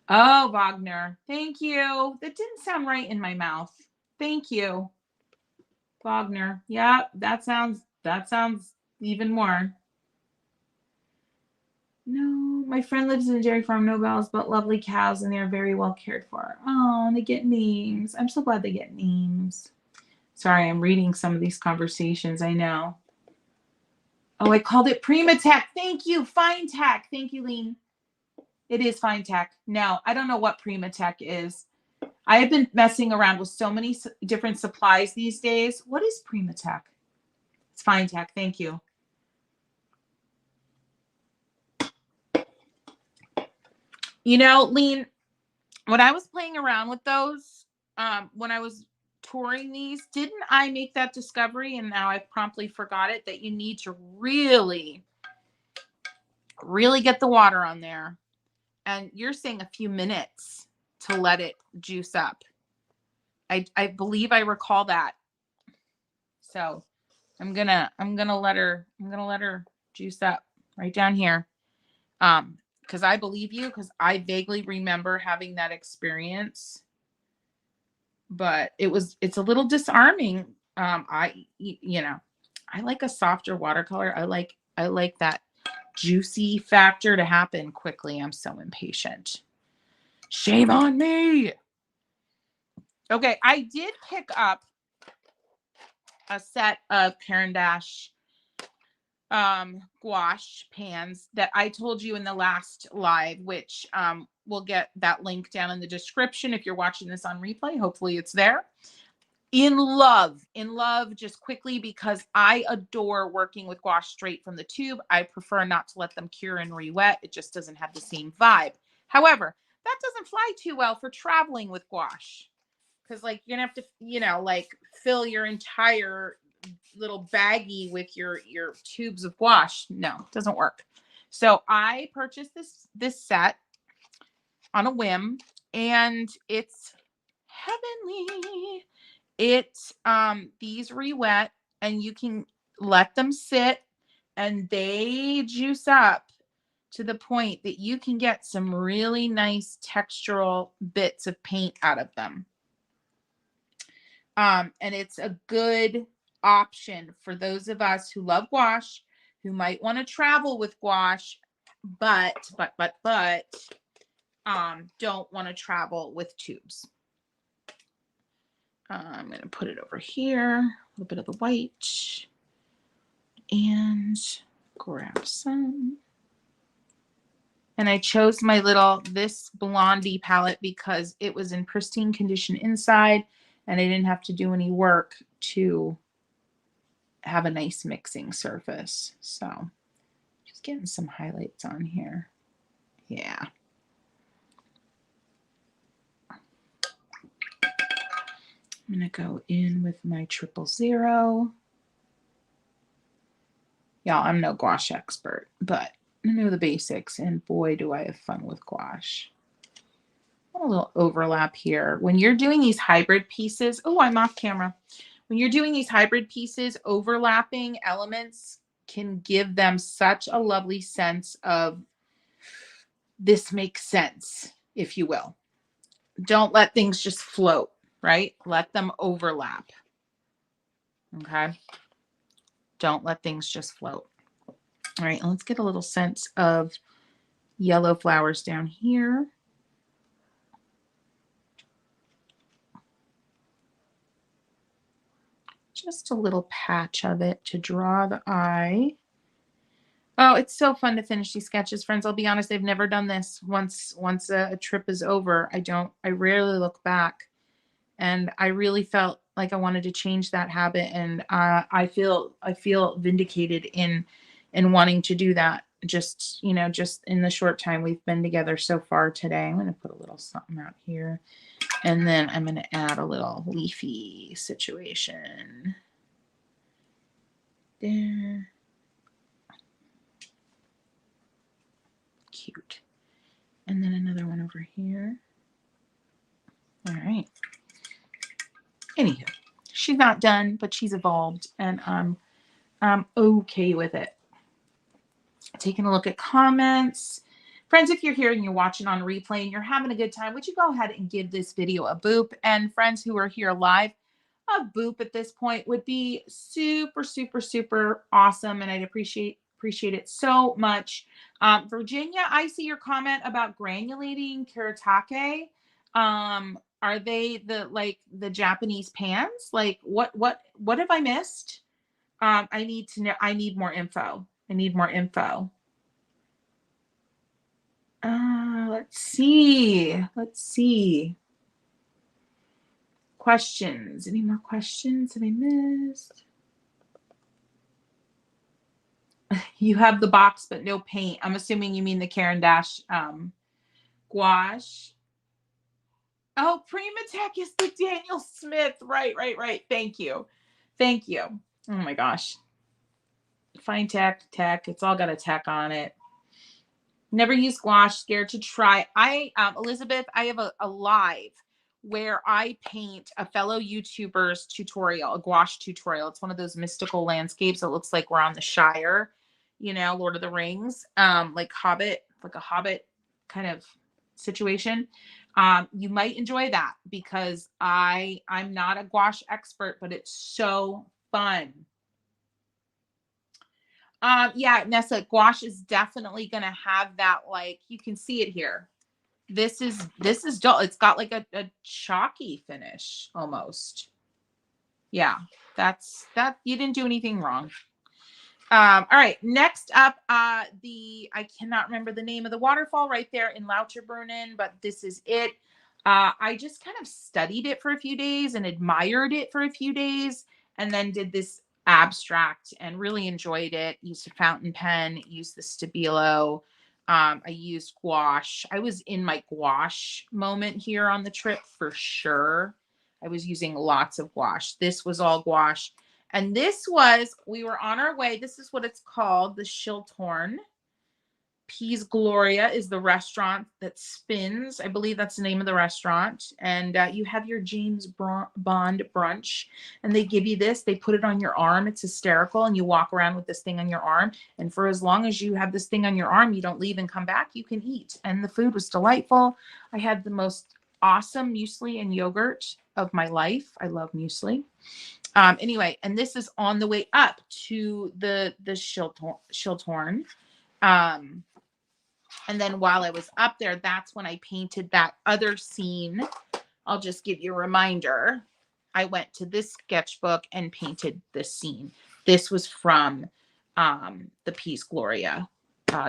Oh, Wagner. Thank you. That didn't sound right in my mouth. Thank you. Wagner. Yeah, that sounds Even more. No, my friend lives in a dairy farm, no bells, but lovely cows, and they are very well cared for. Oh, they get names. I'm so glad they get names. Sorry, I'm reading some of these conversations. I know. Oh, I called it Primatech. Thank you. Fine Tech. Thank you, Lean. It is Fine Tech. No, I don't know what Primatech is. I have been messing around with so many different supplies these days. What is Primatech? It's Fine Tech. Thank you. You know, Lean, when I was playing around with those, when I was touring these, didn't I make that discovery, and now I've promptly forgot it, that you need to really, really get the water on there. And you're saying a few minutes to let it juice up. I believe I recall that. So I'm gonna let her juice up right down here. Because I believe you, because I vaguely remember having that experience. But it's a little disarming. You know, I like a softer watercolor. I like that juicy factor to happen quickly. I'm so impatient. Shame on me. Okay, I did pick up a set of Caran d'Ache gouache pans that I told you in the last live, which we'll get that link down in the description if you're watching this on replay. Hopefully it's there. In love, just quickly, because I adore working with gouache straight from the tube. I prefer not to let them cure and re-wet. It just doesn't have the same vibe. However, that doesn't fly too well for traveling with gouache, because like you're gonna have to, you know, like fill your entire little baggie with your tubes of gouache. No, it doesn't work. So I purchased this set on a whim, and it's heavenly. It's these re-wet, and you can let them sit, and they juice up to the point that you can get some really nice textural bits of paint out of them. And it's a good option for those of us who love gouache, who might want to travel with gouache, but don't want to travel with tubes. I'm going to put it over here, a little bit of the white, and grab some. And I chose my this Blondie palette because it was in pristine condition inside, and I didn't have to do any work to have a nice mixing surface. So just getting some highlights on here. Yeah. I'm going to go in with my 000. Y'all, I'm no gouache expert, but I know the basics, and boy, do I have fun with gouache. A little overlap here. When you're doing these hybrid pieces, oh, I'm off camera. When you're doing these hybrid pieces, overlapping elements can give them such a lovely sense of this makes sense, if you will. Don't let things just float, right? Let them overlap. Okay? Don't let things just float. All right, let's get a little sense of yellow flowers down here. Just a little patch of it to draw the eye. Oh, it's so fun to finish these sketches, friends. I'll be honest, I've never done this. Once a trip is over, I rarely look back. And I really felt like I wanted to change that habit, and I feel vindicated in wanting to do that. Just, you know, just in the short time we've been together so far today. I'm going to put a little something out here, and then I'm going to add a little leafy situation there. Cute. And then another one over here. All right. Anywho, she's not done, but she's evolved, and I'm okay with it. Taking a look at comments. Friends, if you're here and you're watching on replay and you're having a good time, would you go ahead and give this video a boop? And friends who are here live, a boop at this point would be super, super, super awesome. And I'd appreciate it so much. Virginia, I see your comment about granulating karatake. Are they the Japanese pans? Like what have I missed? I need to know. I need more info. I need more info. Let's see. Let's see. Questions. Any more questions that I missed? You have the box, but no paint. I'm assuming you mean the Caran d'Ache gouache. Oh, Primatech is the Daniel Smith. Right. Thank you. Thank you. Oh my gosh. Fine tech. It's all got a tech on it. Never used gouache, scared to try. Elizabeth, I have a live where I paint a fellow YouTuber's tutorial, a gouache tutorial. It's one of those mystical landscapes. It looks like we're on the Shire, Lord of the Rings, like Hobbit, like a Hobbit kind of situation. You might enjoy that because I'm not a gouache expert, but it's so fun. Yeah, Nessa, gouache is definitely going to have that, like, you can see it here. This is dull. It's got like a chalky finish almost. Yeah, you didn't do anything wrong. All right, next up, I cannot remember the name of the waterfall right there in Lauterbrunnen, but this is it. I just kind of studied it for a few days and admired it for a few days, and then did this abstract and really enjoyed it. Used a fountain pen, used the Stabilo. I used gouache. I was in my gouache moment here on the trip for sure. I was using lots of gouache. This was all gouache. And we were on our way. This is what it's called, the Schilthorn. Peas Gloria is the restaurant that spins. I believe that's the name of the restaurant. And you have your James Bond brunch. And they give you this. They put it on your arm. It's hysterical. And you walk around with this thing on your arm. And for as long as you have this thing on your arm, you don't leave and come back, you can eat. And the food was delightful. I had the most awesome muesli and yogurt of my life. I love muesli. Anyway, and this is on the way up to the Schilthorn. And then while I was up there, that's when I painted that other scene. I'll just give you a reminder. I went to this sketchbook and painted this scene. This was from the Peas Gloria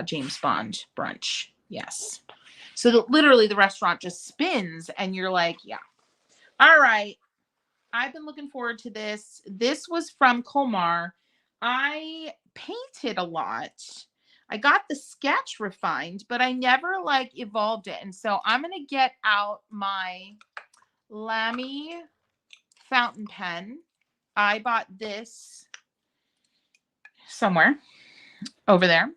James Bond brunch. Yes. So literally the restaurant just spins and you're like, yeah. All right. I've been looking forward to this. This was from Colmar. I painted a lot. I got the sketch refined, but I never evolved it. And so I'm going to get out my Lamy fountain pen. I bought this somewhere over there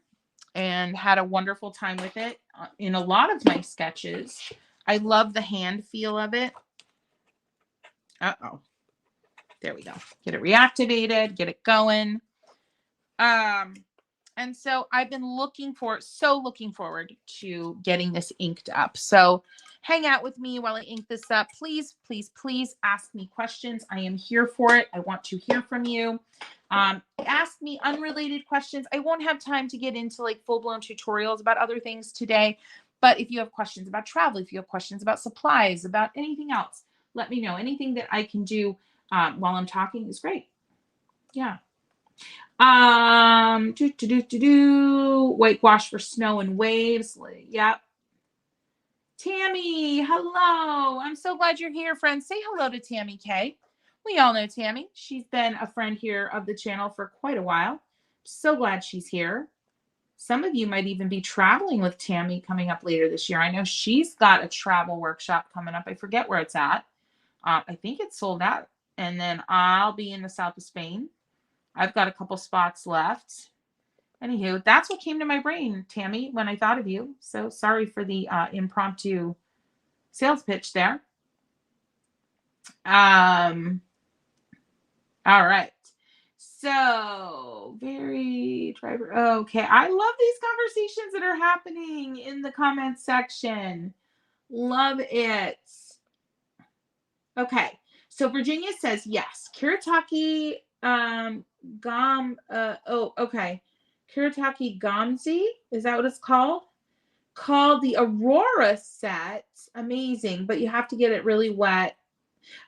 and had a wonderful time with it in a lot of my sketches. I love the hand feel of it. Uh-oh. There we go. Get it reactivated, get it going. And so I've been looking forward to getting this inked up. So hang out with me while I ink this up. Please, please, please ask me questions. I am here for it. I want to hear from you. Ask me unrelated questions. I won't have time to get into full-blown tutorials about other things today. But if you have questions about travel, if you have questions about supplies, about anything else, let me know. Anything that I can do while I'm talking is great. Yeah. White gouache for snow and waves. Yep. Tammy, hello. I'm so glad you're here, friends. Say hello to Tammy K. We all know Tammy. She's been a friend here of the channel for quite a while. So glad she's here. Some of you might even be traveling with Tammy coming up later this year. I know she's got a travel workshop coming up. I forget where it's at. I think it's sold out. And then I'll be in the south of Spain. I've got a couple spots left. Anywho, that's what came to my brain, Tammy, when I thought of you. So sorry for the impromptu sales pitch there. All right. So, very driver. Okay. I love these conversations that are happening in the comments section. Love it. Okay. So Virginia says yes. Kiritaki okay. Kiritaki Gamzi, is that what it's called? Called the Aurora set. Amazing, but you have to get it really wet.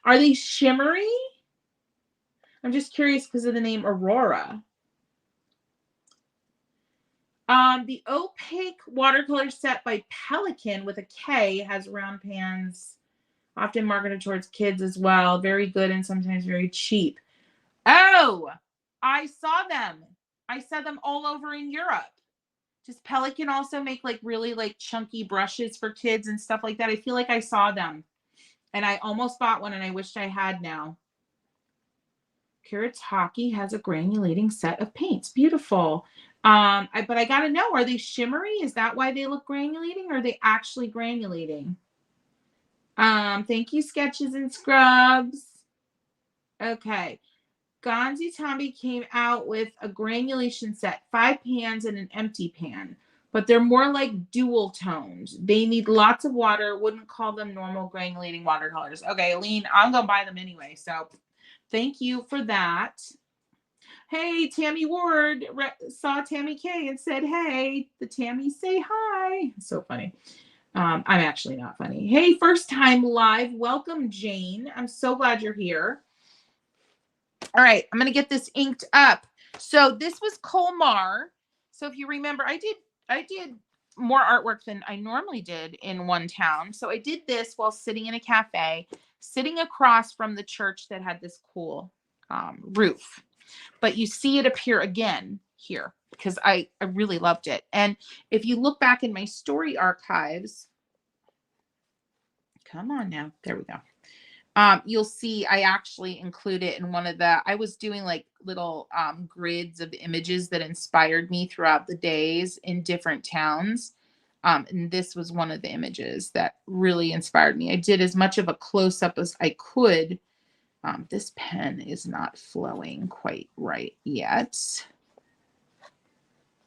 Are they shimmery? I'm just curious because of the name Aurora. The opaque watercolor set by Pelican with a K has round pans, often marketed towards kids as well. Very good and sometimes very cheap. Oh, I saw them. I saw them all over in Europe. Does Pelican also make like really like chunky brushes for kids and stuff like that? I feel like I saw them and I almost bought one and I wished I had now. Kiritaki has a granulating set of paints. Beautiful. But I gotta know, are they shimmery? Is that why they look granulating, or are they actually granulating? Thank you, Sketches and Scrubs. Okay. Gonzi Tombi came out with a granulation set, 5 pans and an empty pan, but they're more like dual tones. They need lots of water. Wouldn't call them normal granulating watercolors. Okay, Aline, I'm gonna buy them anyway. So thank you for that. Hey, Tammy Ward saw Tammy K and said, hey, the Tammys say hi. So funny. I'm actually not funny. Hey, first time live. Welcome, Jane. I'm so glad you're here. All right, I'm going to get this inked up. So this was Colmar. So if you remember, I did more artwork than I normally did in one town. So I did this while sitting in a cafe, sitting across from the church that had this cool roof. But you see it appear again here because I really loved it. And if you look back in my story archives, come on now, there we go. You'll see I actually include it in one of the, I was doing like little grids of images that inspired me throughout the days in different towns. And this was one of the images that really inspired me. I did as much of a close-up as I could. This pen is not flowing quite right yet.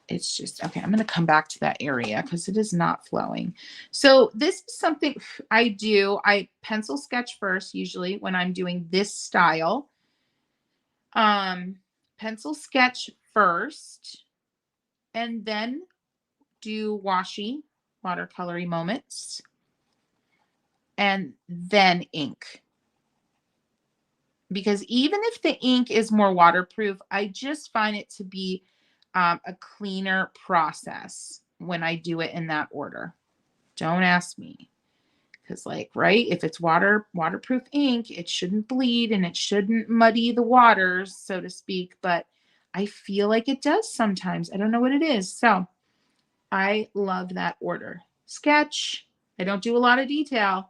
It's just, okay, I'm going to come back to that area because it is not flowing. So this is something I do. I pencil sketch first, usually when I'm doing this style. Pencil sketch first and then do washy, watercolory moments, and then ink. Because even if the ink is more waterproof, I just find it to be a cleaner process when I do it in that order. Don't ask me. Because like, right, if it's waterproof ink, it shouldn't bleed and it shouldn't muddy the waters, so to speak. But I feel like it does sometimes. I don't know what it is. So I love that order. Sketch. I don't do a lot of detail.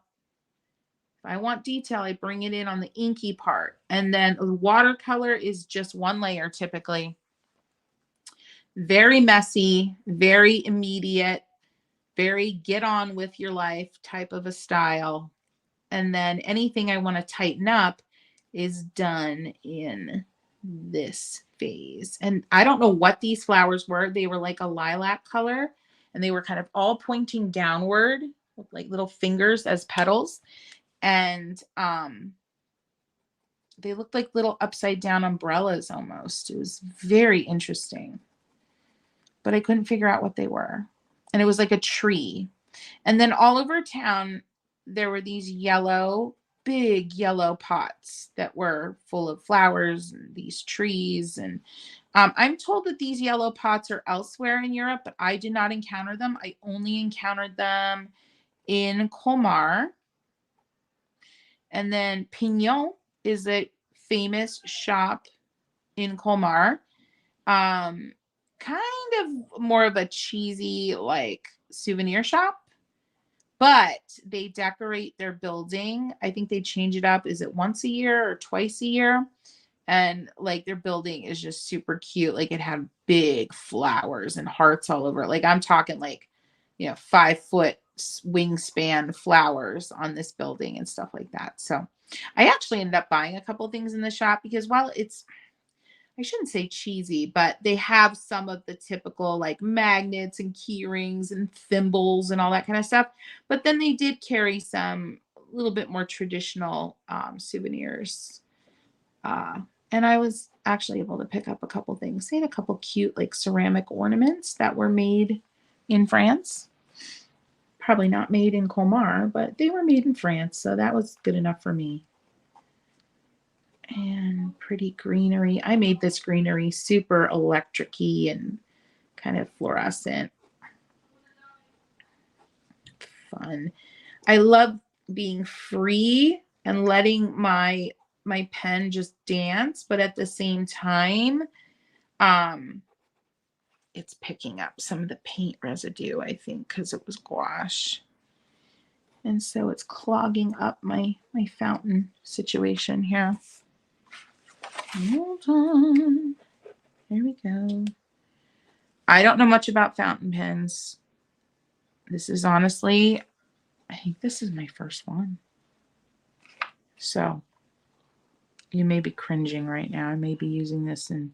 If I want detail, I bring it in on the inky part. And then watercolor is just one layer typically. Very messy, very immediate, very get on with your life type of a style. And then anything I want to tighten up is done in this phase. And I don't know what these flowers were. They were like a lilac color and they were kind of all pointing downward with like little fingers as petals. And they looked like little upside down umbrellas almost. It was very interesting. But I couldn't figure out what they were. And it was like a tree. And then all over town, there were these yellow, big yellow pots that were full of flowers and these trees. And I'm told that these yellow pots are elsewhere in Europe, but I did not encounter them. I only encountered them in Colmar. And then Pignon is a famous shop in Colmar. Kind of more of a cheesy like souvenir shop, but they decorate their building. I think they change it up. Is it once a year or twice a year? And like their building is just super cute. Like it had big flowers and hearts all over it. Like I'm talking like, 5-foot wingspan flowers on this building and stuff like that. So I actually ended up buying a couple things in the shop because while it's, I shouldn't say cheesy, but they have some of the typical like magnets and key rings and thimbles and all that kind of stuff. But then they did carry some little bit more traditional souvenirs. And I was actually able to pick up a couple things. They had a couple cute like ceramic ornaments that were made in France. Probably not made in Colmar, but they were made in France, so that was good enough for me. And pretty greenery. I made this greenery super electric-y and kind of fluorescent. Fun. I love being free and letting my pen just dance, but at the same time, it's picking up some of the paint residue, I think, because it was gouache. And so it's clogging up my fountain situation here. Hold on. There we go. I don't know much about fountain pens. This is honestly, I think this is my first one. So you may be cringing right now. I may be using this in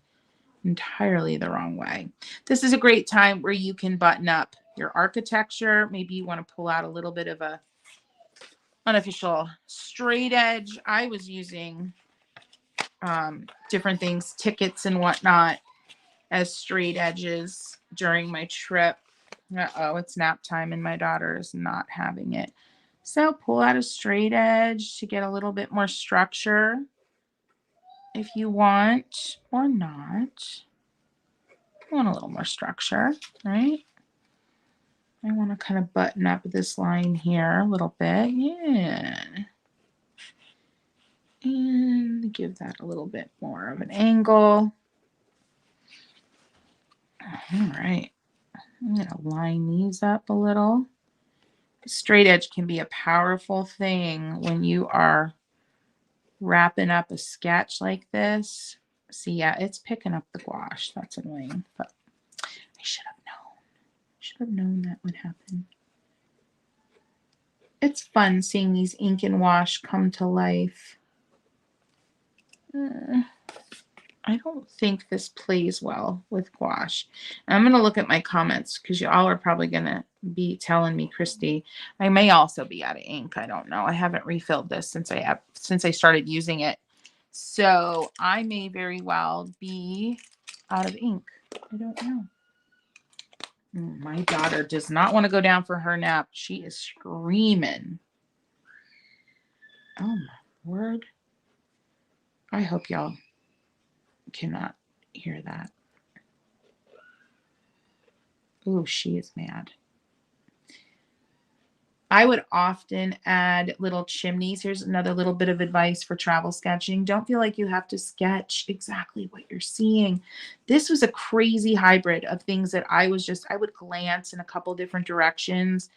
entirely the wrong way. This is a great time where you can button up your architecture. Maybe you want to pull out a little bit of a unofficial straight edge. I was using different things, tickets and whatnot, as straight edges during my trip. Uh-oh, it's nap time and my daughter is not having it. So pull out a straight edge to get a little bit more structure if you want, or not. I want a little more structure, right? I want to kind of button up this line here a little bit. Yeah. And give that a little bit more of an angle. All right. I'm going to line these up a little. Straight edge can be a powerful thing when you are wrapping up a sketch like this. See, yeah, it's picking up the gouache. That's annoying, but I should have known. Should have known that would happen. It's fun seeing these ink and wash come to life. I don't think this plays well with gouache. I'm going to look at my comments because you all are probably going to be telling me, Christy, I may also be out of ink. I don't know. I haven't refilled this since I started using it. So I may very well be out of ink. I don't know. My daughter does not want to go down for her nap. She is screaming. Oh my word. I hope y'all cannot hear that. Ooh, she is mad. I would often add little chimneys. Here's another little bit of advice for travel sketching. Don't feel like you have to sketch exactly what you're seeing. This was a crazy hybrid of things that I would glance in a couple different directions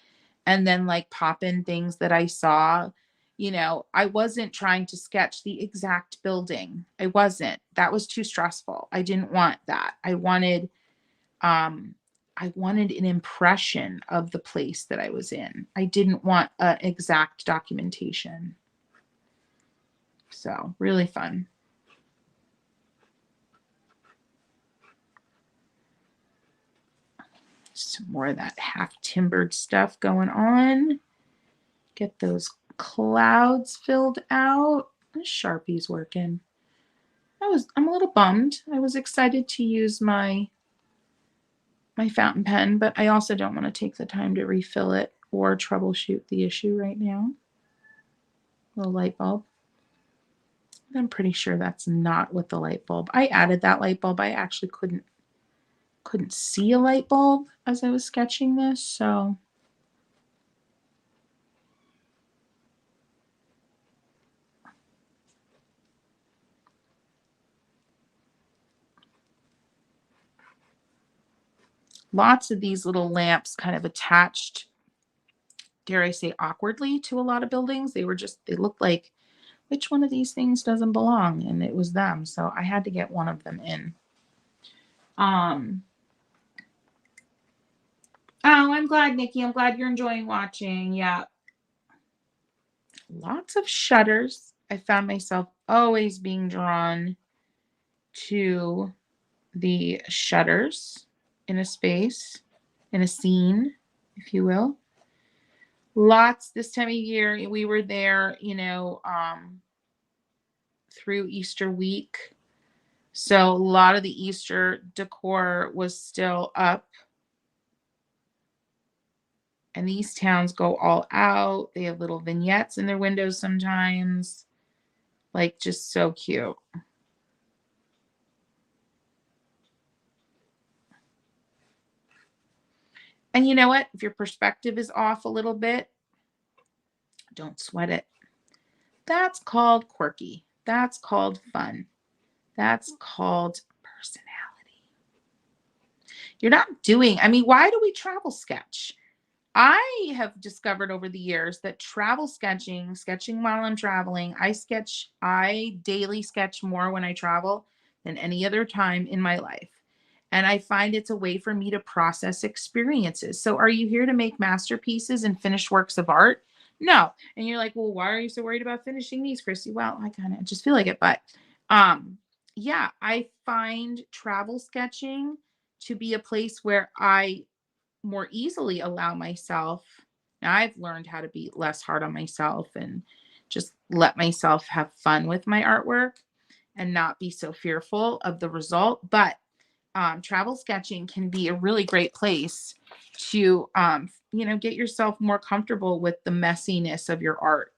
and then like pop in things that I saw. You know, I wasn't trying to sketch the exact building. I wasn't. That was too stressful. I didn't want that. I wanted an impression of the place that I was in. I didn't want an exact documentation. So really fun. Some more of that half timbered stuff going on. Get those clouds filled out. The Sharpie's working. I'm a little bummed. I was excited to use my fountain pen, but I also don't want to take the time to refill it or troubleshoot the issue right now. Little light bulb. I'm pretty sure that's not what the light bulb. I added that light bulb. I actually couldn't see a light bulb as I was sketching this, so lots of these little lamps kind of attached, dare I say, awkwardly to a lot of buildings. They looked like, which one of these things doesn't belong? And it was them. So I had to get one of them in. Oh, I'm glad, Nikki. I'm glad you're enjoying watching. Yeah. Lots of shutters. I found myself always being drawn to the shutters in a space, in a scene, if you will. Lots this time of year. We were there, you know, through Easter week. So a lot of the Easter decor was still up. And these towns go all out. They have little vignettes in their windows sometimes. Like, just so cute. And you know what? If your perspective is off a little bit, don't sweat it. That's called quirky. That's called fun. That's called personality. You're not doing, I mean, why do we travel sketch? I have discovered over the years that travel sketching while I'm traveling, I daily sketch more when I travel than any other time in my life. And I find it's a way for me to process experiences. So are you here to make masterpieces and finish works of art? No. And you're like, well, why are you so worried about finishing these, Christy? Well, I kind of just feel like it. But yeah, I find travel sketching to be a place where I more easily allow myself. Now I've learned how to be less hard on myself and just let myself have fun with my artwork and not be so fearful of the result. But travel sketching can be a really great place to, you know, get yourself more comfortable with the messiness of your art.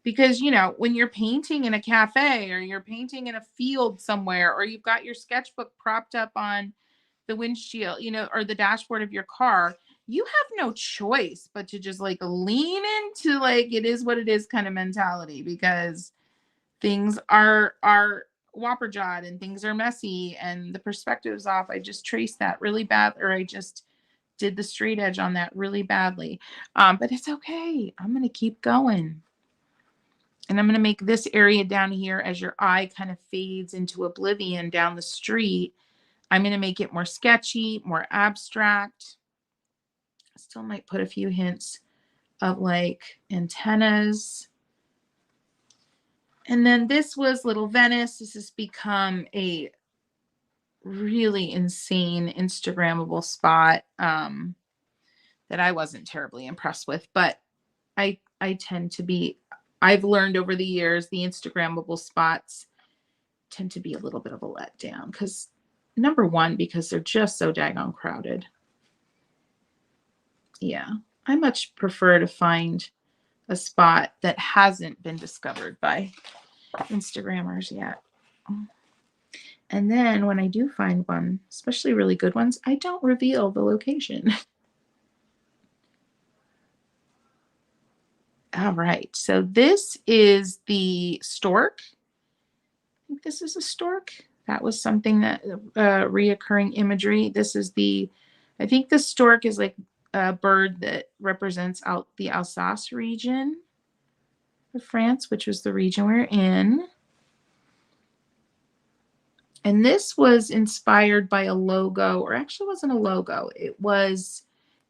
Because, you know, when you're painting in a cafe or you're painting in a field somewhere, or you've got your sketchbook propped up on the windshield, you know, or the dashboard of your car, you have no choice but to just like lean into like it is what it is kind of mentality, because things are whopperjawed and things are messy and the perspective's off. I just traced that really bad, or I just did the straight edge on that really badly. But it's okay. I'm going to keep going. And I'm going to make this area down here, as your eye kind of fades into oblivion down the street, I'm going to make it more sketchy, more abstract. Still might put a few hints of like antennas. And then this was Little Venice. This has become a really insane Instagrammable spot that I wasn't terribly impressed with. But I tend to be, I've learned over the years, the Instagrammable spots tend to be a little bit of a letdown, because number one, because they're just so daggone crowded. Yeah, I much prefer to find a spot that hasn't been discovered by Instagrammers yet. And then when I do find one, especially really good ones, I don't reveal the location. All right, so this is the stork. I think this is a stork. That was something that reoccurring imagery. This is the, I think the stork is like a bird that represents out the Alsace region of France, which was the region we're in. And this was inspired by a logo, or actually wasn't a logo. It was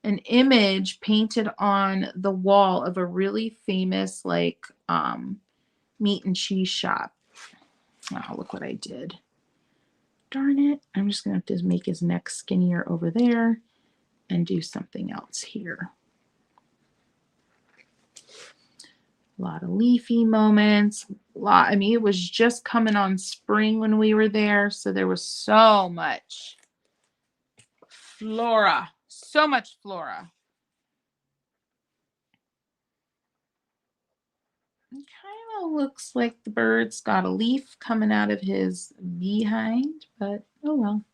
an image painted on the wall of a really famous like meat and cheese shop. Oh, look what I did. Darn it. I'm just going to have to make his neck skinnier over there and do something else here. A lot of leafy moments. I mean, it was just coming on spring when we were there, so there was so much flora. So much flora. It kind of looks like the bird's got a leaf coming out of his behind, but oh well.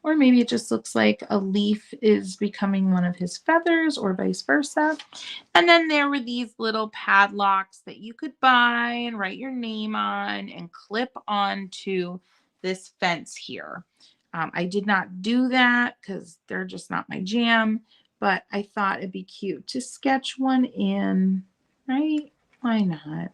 Or maybe it just looks like a leaf is becoming one of his feathers, or vice versa. And then there were these little padlocks that you could buy and write your name on and clip onto this fence here. I did not do that because they're just not my jam, but I thought it'd be cute to sketch one in, right? Why not?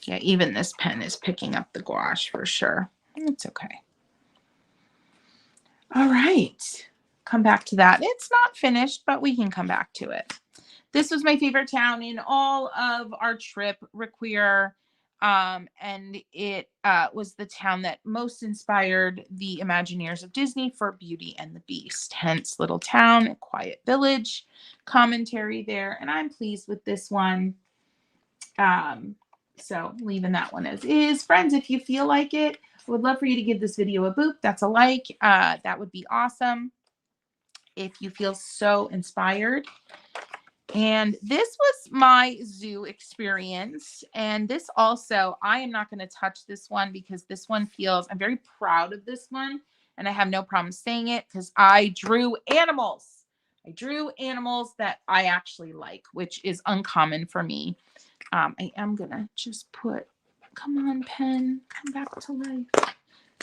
Yeah, even this pen is picking up the gouache for sure. It's okay. All right. come back to that. It's not finished, but we can come back to it. This was my favorite town in all of our trip, Require. And it was the town that most inspired the Imagineers of Disney for Beauty and the Beast. Hence, little town, a quiet village, commentary there. And I'm pleased with this one. So leaving that one as is. Friends, if you feel like it, I would love for you to give this video a boop. That's a like. That would be awesome if you feel so inspired. And this was my zoo experience. And this also, I am not going to touch this one because this one feels, I'm very proud of this one. And I have no problem saying it because I drew animals. I drew animals that I actually like, which is uncommon for me. I am going to just put, come on, pen, come back to life.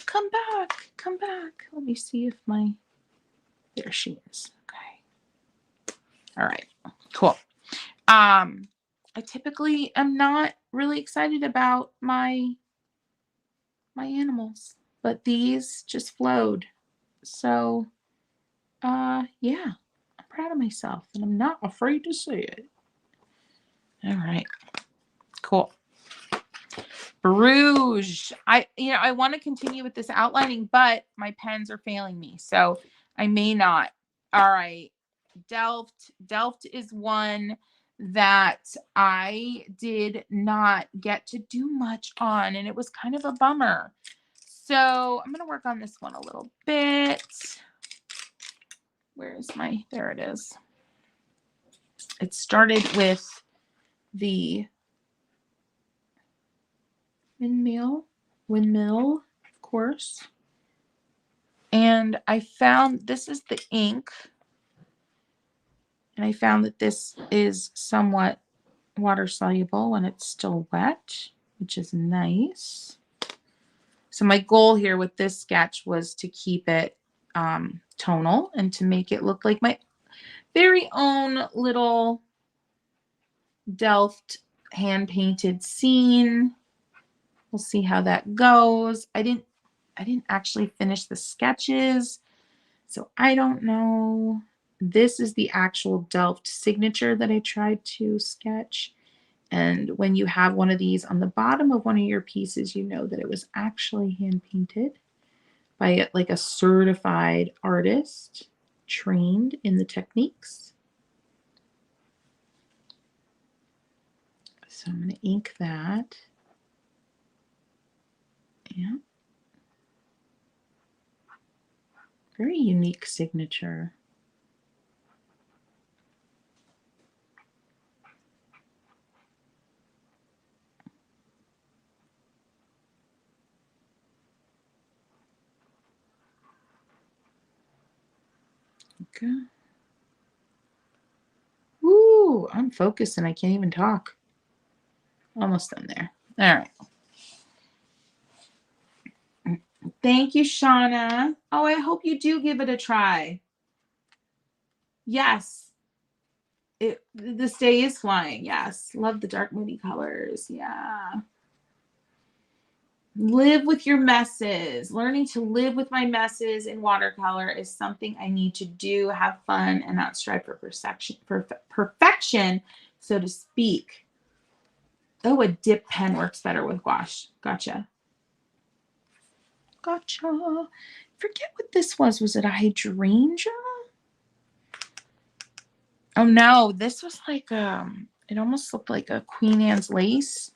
Come back, come back. Let me see if there she is. Okay. All right, cool. I typically am not really excited about my animals, but these just flowed. So, yeah, I'm proud of myself and I'm not afraid to say it. All right, cool. Bruges. I want to continue with this outlining, but my pens are failing me, so I may not. All right. Delft. Delft is one that I did not get to do much on, and it was kind of a bummer. So I'm going to work on this one a little bit. There it is. It started with the windmill, of course. And I found, this is the ink. And I found that this is somewhat water soluble when it's still wet, which is nice. So my goal here with this sketch was to keep it tonal and to make it look like my very own little Delft hand-painted scene. We'll see how that goes. I didn't actually finish the sketches, so I don't know. This is the actual Delft signature that I tried to sketch. And when you have one of these on the bottom of one of your pieces, you know that it was actually hand painted by like a certified artist trained in the techniques. So I'm going to ink that. Yeah. Very unique signature. Okay. Woo, I'm focused and I can't even talk. Almost done there. All right. Thank you, Shauna. Oh, I hope you do give it a try. Yes. This day is flying. Yes. Love the dark moody colors. Yeah. Live with your messes. Learning to live with my messes in watercolor is something I need to do, have fun, and not strive for perfection, so to speak. Oh, a dip pen works better with gouache. Gotcha. Gotcha. Forget what this was. Was it a hydrangea? Oh no, this was like it almost looked like a Queen Anne's lace.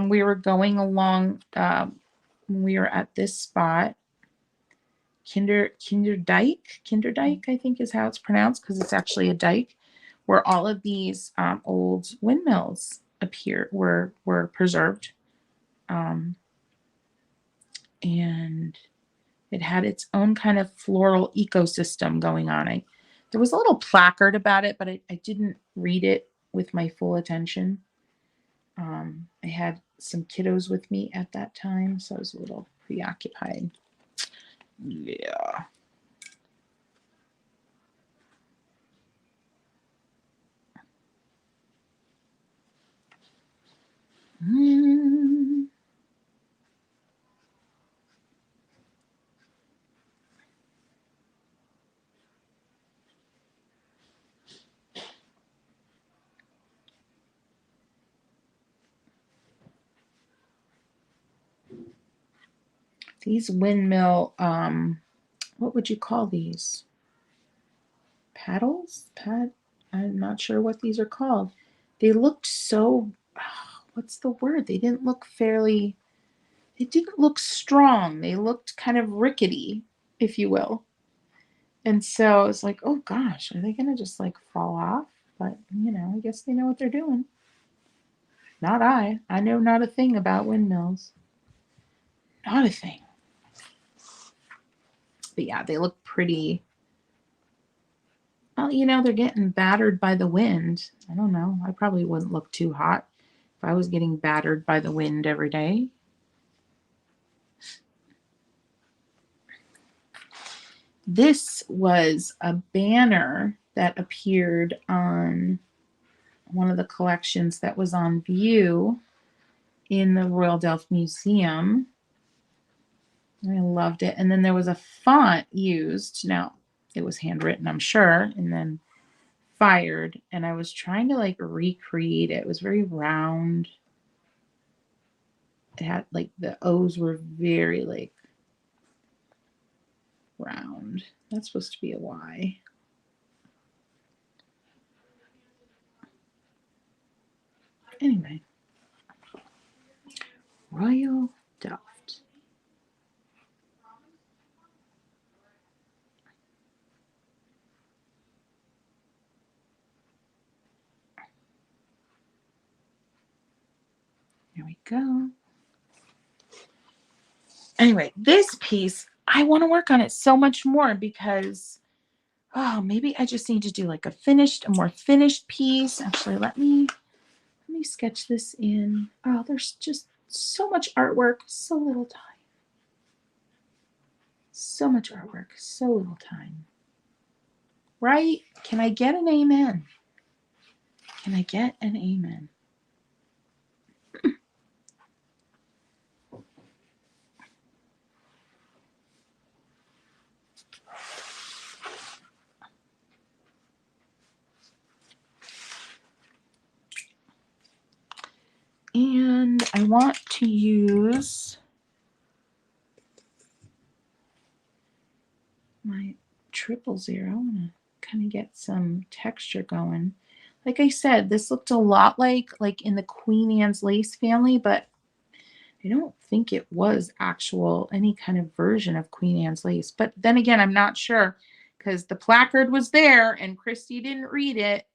We were going along when we were at this spot. Kinderdijk, I think is how it's pronounced, because it's actually a dike, where all of these old windmills were preserved. And it had its own kind of floral ecosystem going on. There was a little placard about it, but I didn't read it with my full attention. I had some kiddos with me at that time, so I was a little preoccupied. Yeah. these windmill, what would you call these? Paddles? I'm not sure what these are called. They looked so, what's the word? They didn't look strong. They looked kind of rickety, if you will. And so it's like, oh gosh, are they going to just like fall off? But, you know, I guess they know what they're doing. Not I. I know not a thing about windmills. Not a thing. But yeah, they look pretty. Well, you know, they're getting battered by the wind. I don't know. I probably wouldn't look too hot if I was getting battered by the wind every day. This was a banner that appeared on one of the collections that was on view in the Royal Delft Museum. I loved it. And then there was a font used. Now, it was handwritten, I'm sure, and then fired. And I was trying to like recreate it. It was very round. It had like the O's were very like round. That's supposed to be a Y. Anyway, Royal Delft. Here we go. Anyway, this piece, I want to work on it so much more because, oh, maybe I just need to do like a more finished piece. Actually, let me sketch this in. Oh, there's just so much artwork, so little time. So much artwork, so little time. Right? Can I get an amen? Can I get an amen? And I want to use my 000. I'm going to kind of get some texture going. Like I said, this looked a lot like in the Queen Anne's lace family, but I don't think it was any kind of version of Queen Anne's lace. But then again, I'm not sure because the placard was there and Christy didn't read it.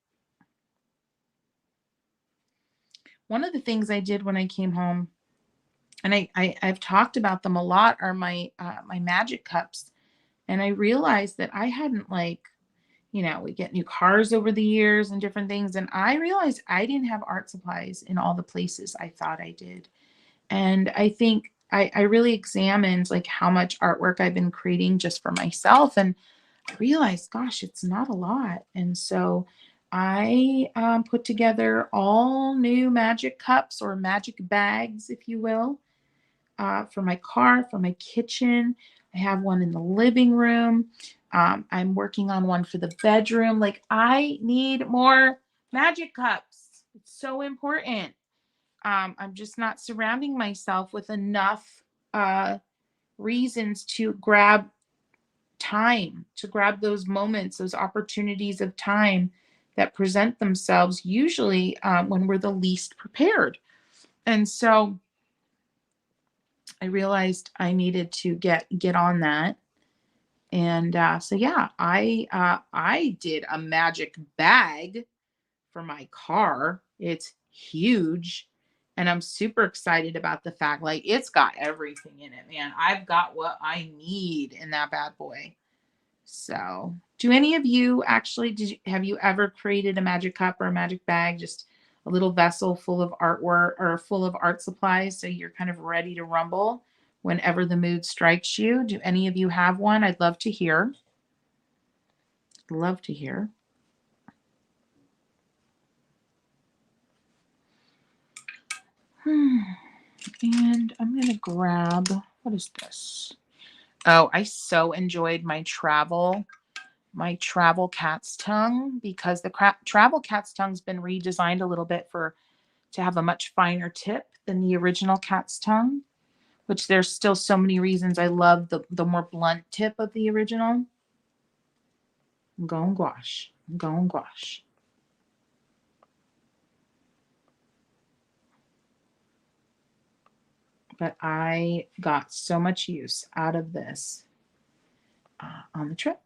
One of the things I did when I came home, and I've talked about them a lot, are my magic cups. And I realized that I hadn't we get new cars over the years and different things. And I realized I didn't have art supplies in all the places I thought I did. And I think I really examined like how much artwork I've been creating just for myself. And I realized, gosh, it's not a lot. And so I put together all new magic cups or magic bags, if you will, for my car, for my kitchen. I have one in the living room. I'm working on one for the bedroom. Like, I need more magic cups. It's so important. I'm just not surrounding myself with enough reasons to grab time, to grab those moments, those opportunities of time that present themselves usually when we're the least prepared. And so I realized I needed to get on that. And so yeah, I did a magic bag for my car. It's huge. And I'm super excited about the fact, like, it's got everything in it, man. I've got what I need in that bad boy. So do any of you actually, have you ever created a magic cup or a magic bag, just a little vessel full of artwork or full of art supplies, so you're kind of ready to rumble whenever the mood strikes you? Do any of you have one? I'd love to hear. Love to hear. And I'm going to grab, what is this? Oh, I so enjoyed my travel cat's tongue, because the travel cat's tongue's been redesigned a little bit to have a much finer tip than the original cat's tongue. which there's still so many reasons I love the more blunt tip of the original. I'm going gouache. I'm going gouache. But I got so much use out of this on the trip.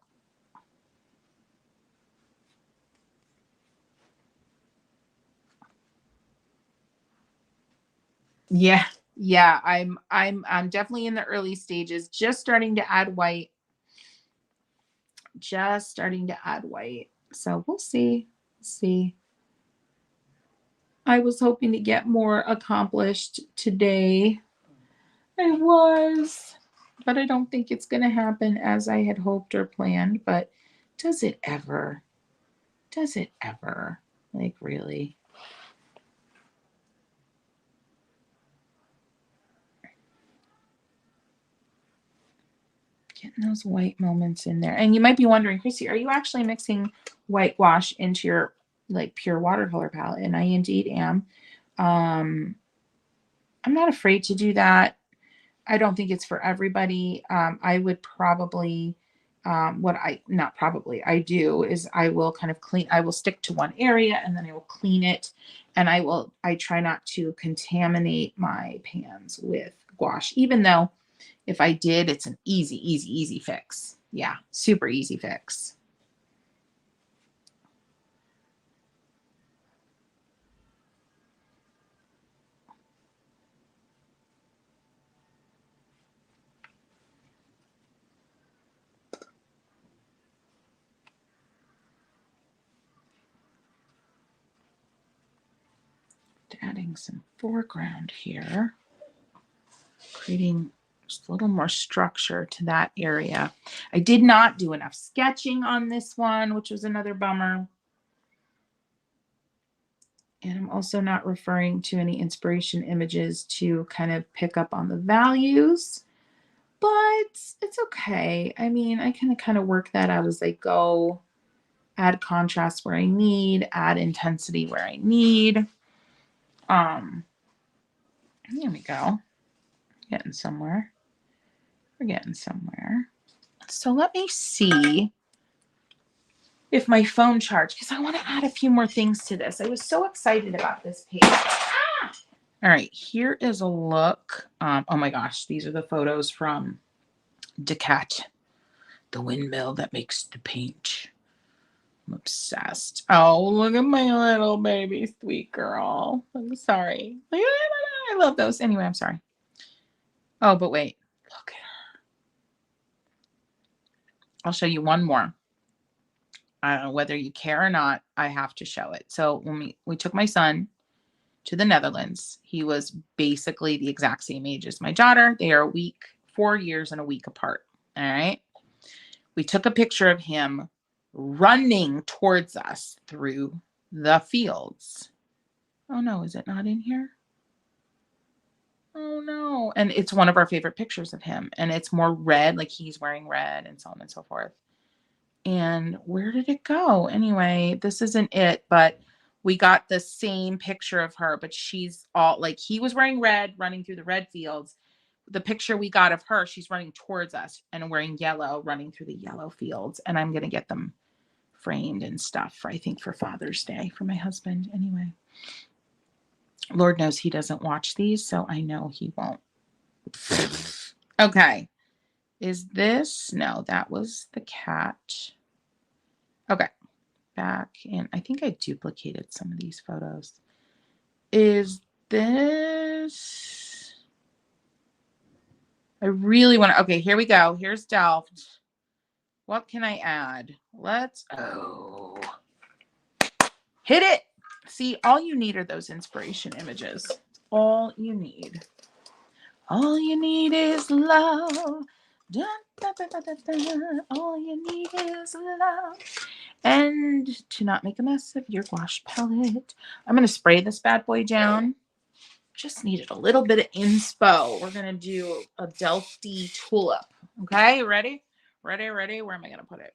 Yeah, yeah, I'm definitely in the early stages, just starting to add white. Just starting to add white. So we'll see. See. I was hoping to get more accomplished today. I was, but I don't think it's going to happen as I had hoped or planned. But does it ever? Does it ever? Like, really? Getting those white moments in there. And you might be wondering, Chrissy, are you actually mixing white gouache into your like pure watercolor palette? And I indeed am. I'm not afraid to do that. I don't think it's for everybody. I would probably, I do is I will kind of clean, I will stick to one area and then I will clean it. And I try not to contaminate my pans with gouache, even though if I did, it's an easy fix. Yeah, super easy fix. Adding some foreground here, creating just a little more structure to that area. I did not do enough sketching on this one, which was another bummer. And I'm also not referring to any inspiration images to kind of pick up on the values, but it's okay. I mean, I can kind of work that out as I go, add contrast where I need, add intensity where I need. There we go. Getting somewhere. We're getting somewhere. So let me see if my phone charged, because I want to add a few more things to this. I was so excited about this page. All right, here is a look. Oh my gosh, these are the photos from Decat, the windmill that makes the paint. I'm obsessed. Oh, look at my little baby, sweet girl. I'm sorry. I love those. Anyway, I'm sorry. Oh, but wait. Look at her. I'll show you one more. I don't know whether you care or not. I have to show it. So when we took my son to the Netherlands, he was basically the exact same age as my daughter. They are 4 years and a week apart. All right. We took a picture of him running towards us through the fields. Oh no, is it not in here? Oh no. And it's one of our favorite pictures of him. And it's more red, like he's wearing red and so on and so forth. And where did it go? Anyway, this isn't it, but we got the same picture of her, but she's all like, he was wearing red, running through the red fields. The picture we got of her, she's running towards us and wearing yellow, running through the yellow fields. And I'm going to get them framed and stuff, I think for Father's Day for my husband. Anyway, Lord knows he doesn't watch these, so I know he won't. Okay. Is this? No, that was the cat. Okay. Back in. I think I duplicated some of these photos. Is this? I really want to. Okay, here we go. Here's Delft. What can I add? Hit it. See, all you need are those inspiration images. All you need. All you need is love. Dun, dun, dun, dun, dun, dun. All you need is love. And to not make a mess of your gouache palette, I'm going to spray this bad boy down. Just needed a little bit of inspo. We're going to do a Delfty tulip. Okay, ready? Ready? Where am I going to put it?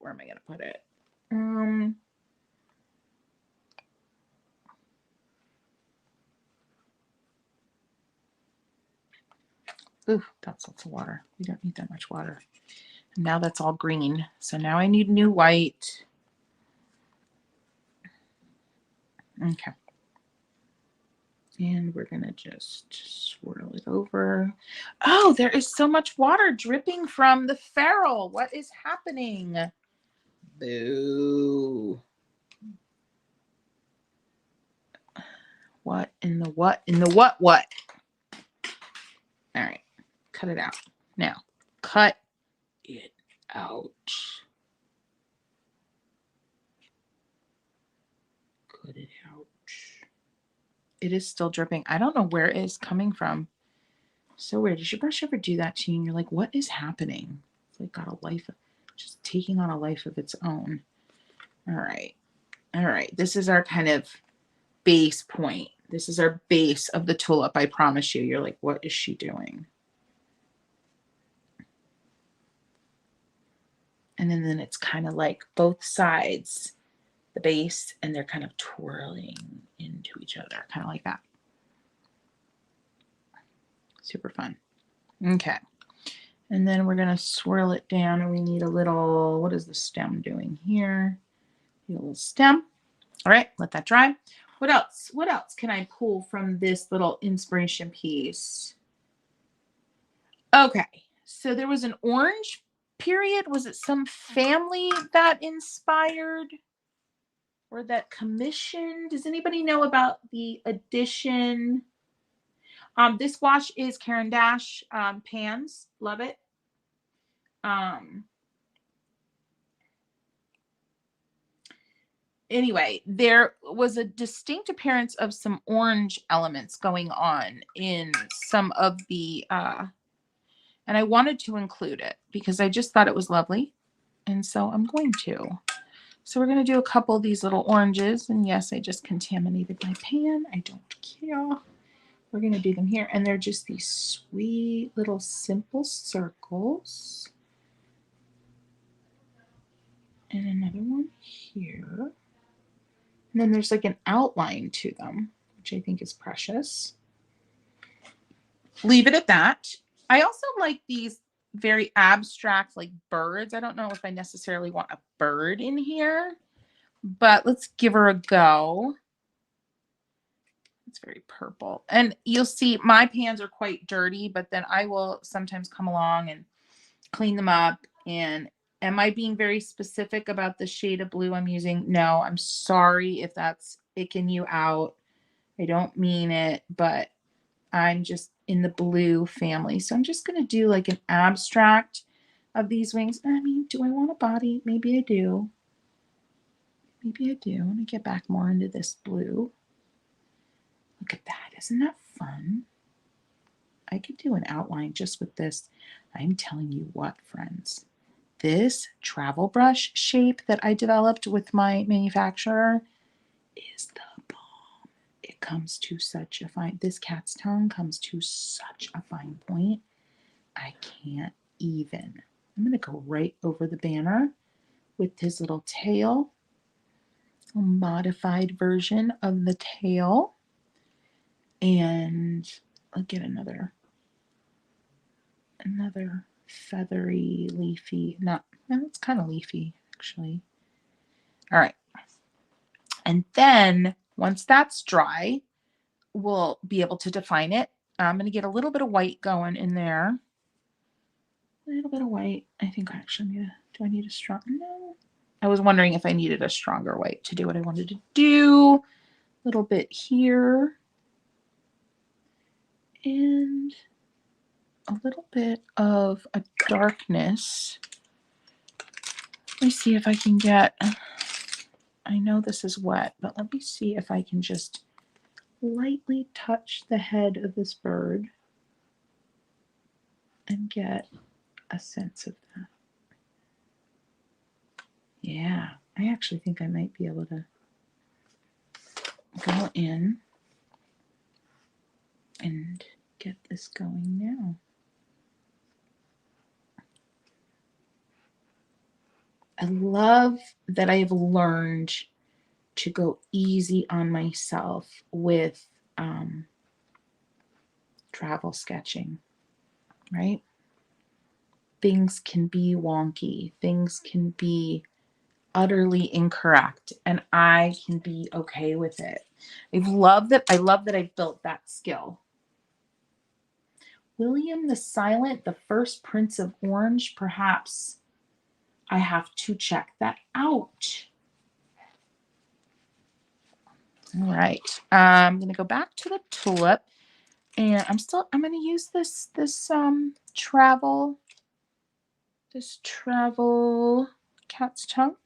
Ooh, that's lots of water. We don't need that much water. And now that's all green. So now I need new white. Okay. And we're going to just swirl it over. Oh, there is so much water dripping from the ferrule. What is happening? Boo. What in the what? In the what? What? All right. Cut it out. Now, cut it out. Cut it out. It is still dripping. I don't know where it is coming from. So weird. Does your brush ever do that to you? And you're like, what is happening? It's like got a life, just taking on a life of its own. All right. All right. This is our kind of base point. This is our base of the tulip. I promise you. You're like, what is she doing? And then it's kind of like both sides, the base, and they're kind of twirling into each other, kind of like that. Super fun. Okay. And then we're going to swirl it down, and we need a little, what is the stem doing here? A little stem. All right, let that dry. What else? What else can I pull from this little inspiration piece? Okay, so there was an orange period. Was it some family that inspired or that commissioned? Does anybody know about the edition? This gouache is Karen Dash pans. Love it. Anyway, there was a distinct appearance of some orange elements going on in some of the, and I wanted to include it because I just thought it was lovely. And so I'm going to. So we're going to do a couple of these little oranges. And yes, I just contaminated my pan. I don't care. We're going to do them here. And they're just these sweet little simple circles. And another one here. And then there's like an outline to them, which I think is precious. Leave it at that. I also like these very abstract like birds. I don't know if I necessarily want a bird in here, but let's give her a go. It's very purple. And you'll see my pans are quite dirty, but then I will sometimes come along and clean them up. And am I being very specific about the shade of blue I'm using? No, I'm sorry if that's icking you out. I don't mean it, but I'm just in the blue family. So I'm just going to do like an abstract of these wings. I mean, do I want a body? Maybe I do. Maybe I do. Let me get back more into this blue. Look at that. Isn't that fun? I could do an outline just with this. I'm telling you what, friends. This travel brush shape that I developed with my manufacturer is the bomb. It comes to such a fine, this cat's tongue comes to such a fine point. I can't even. I'm going to go right over the banner with his little tail, a modified version of the tail. And I'll get another feathery, leafy, not, well, it's kind of leafy actually. All right. And then once that's dry, we'll be able to define it. I'm going to get a little bit of white going in there. A little bit of white. I think I actually need do I need a strong? No. I was wondering if I needed a stronger white to do what I wanted to do. A little bit here. And a little bit of a darkness. Let me see if I can get, I know this is wet, but let me see if I can just lightly touch the head of this bird and get a sense of that. Yeah, I actually think I might be able to go in and get this going now. I love that I have learned to go easy on myself with travel sketching. right? Things can be wonky. Things can be utterly incorrect, and I can be okay with it. I love that I built that skill. William the Silent, the first Prince of Orange, perhaps I have to check that out. All right. I'm going to go back to the tulip, and I'm going to use this travel cat's tongue.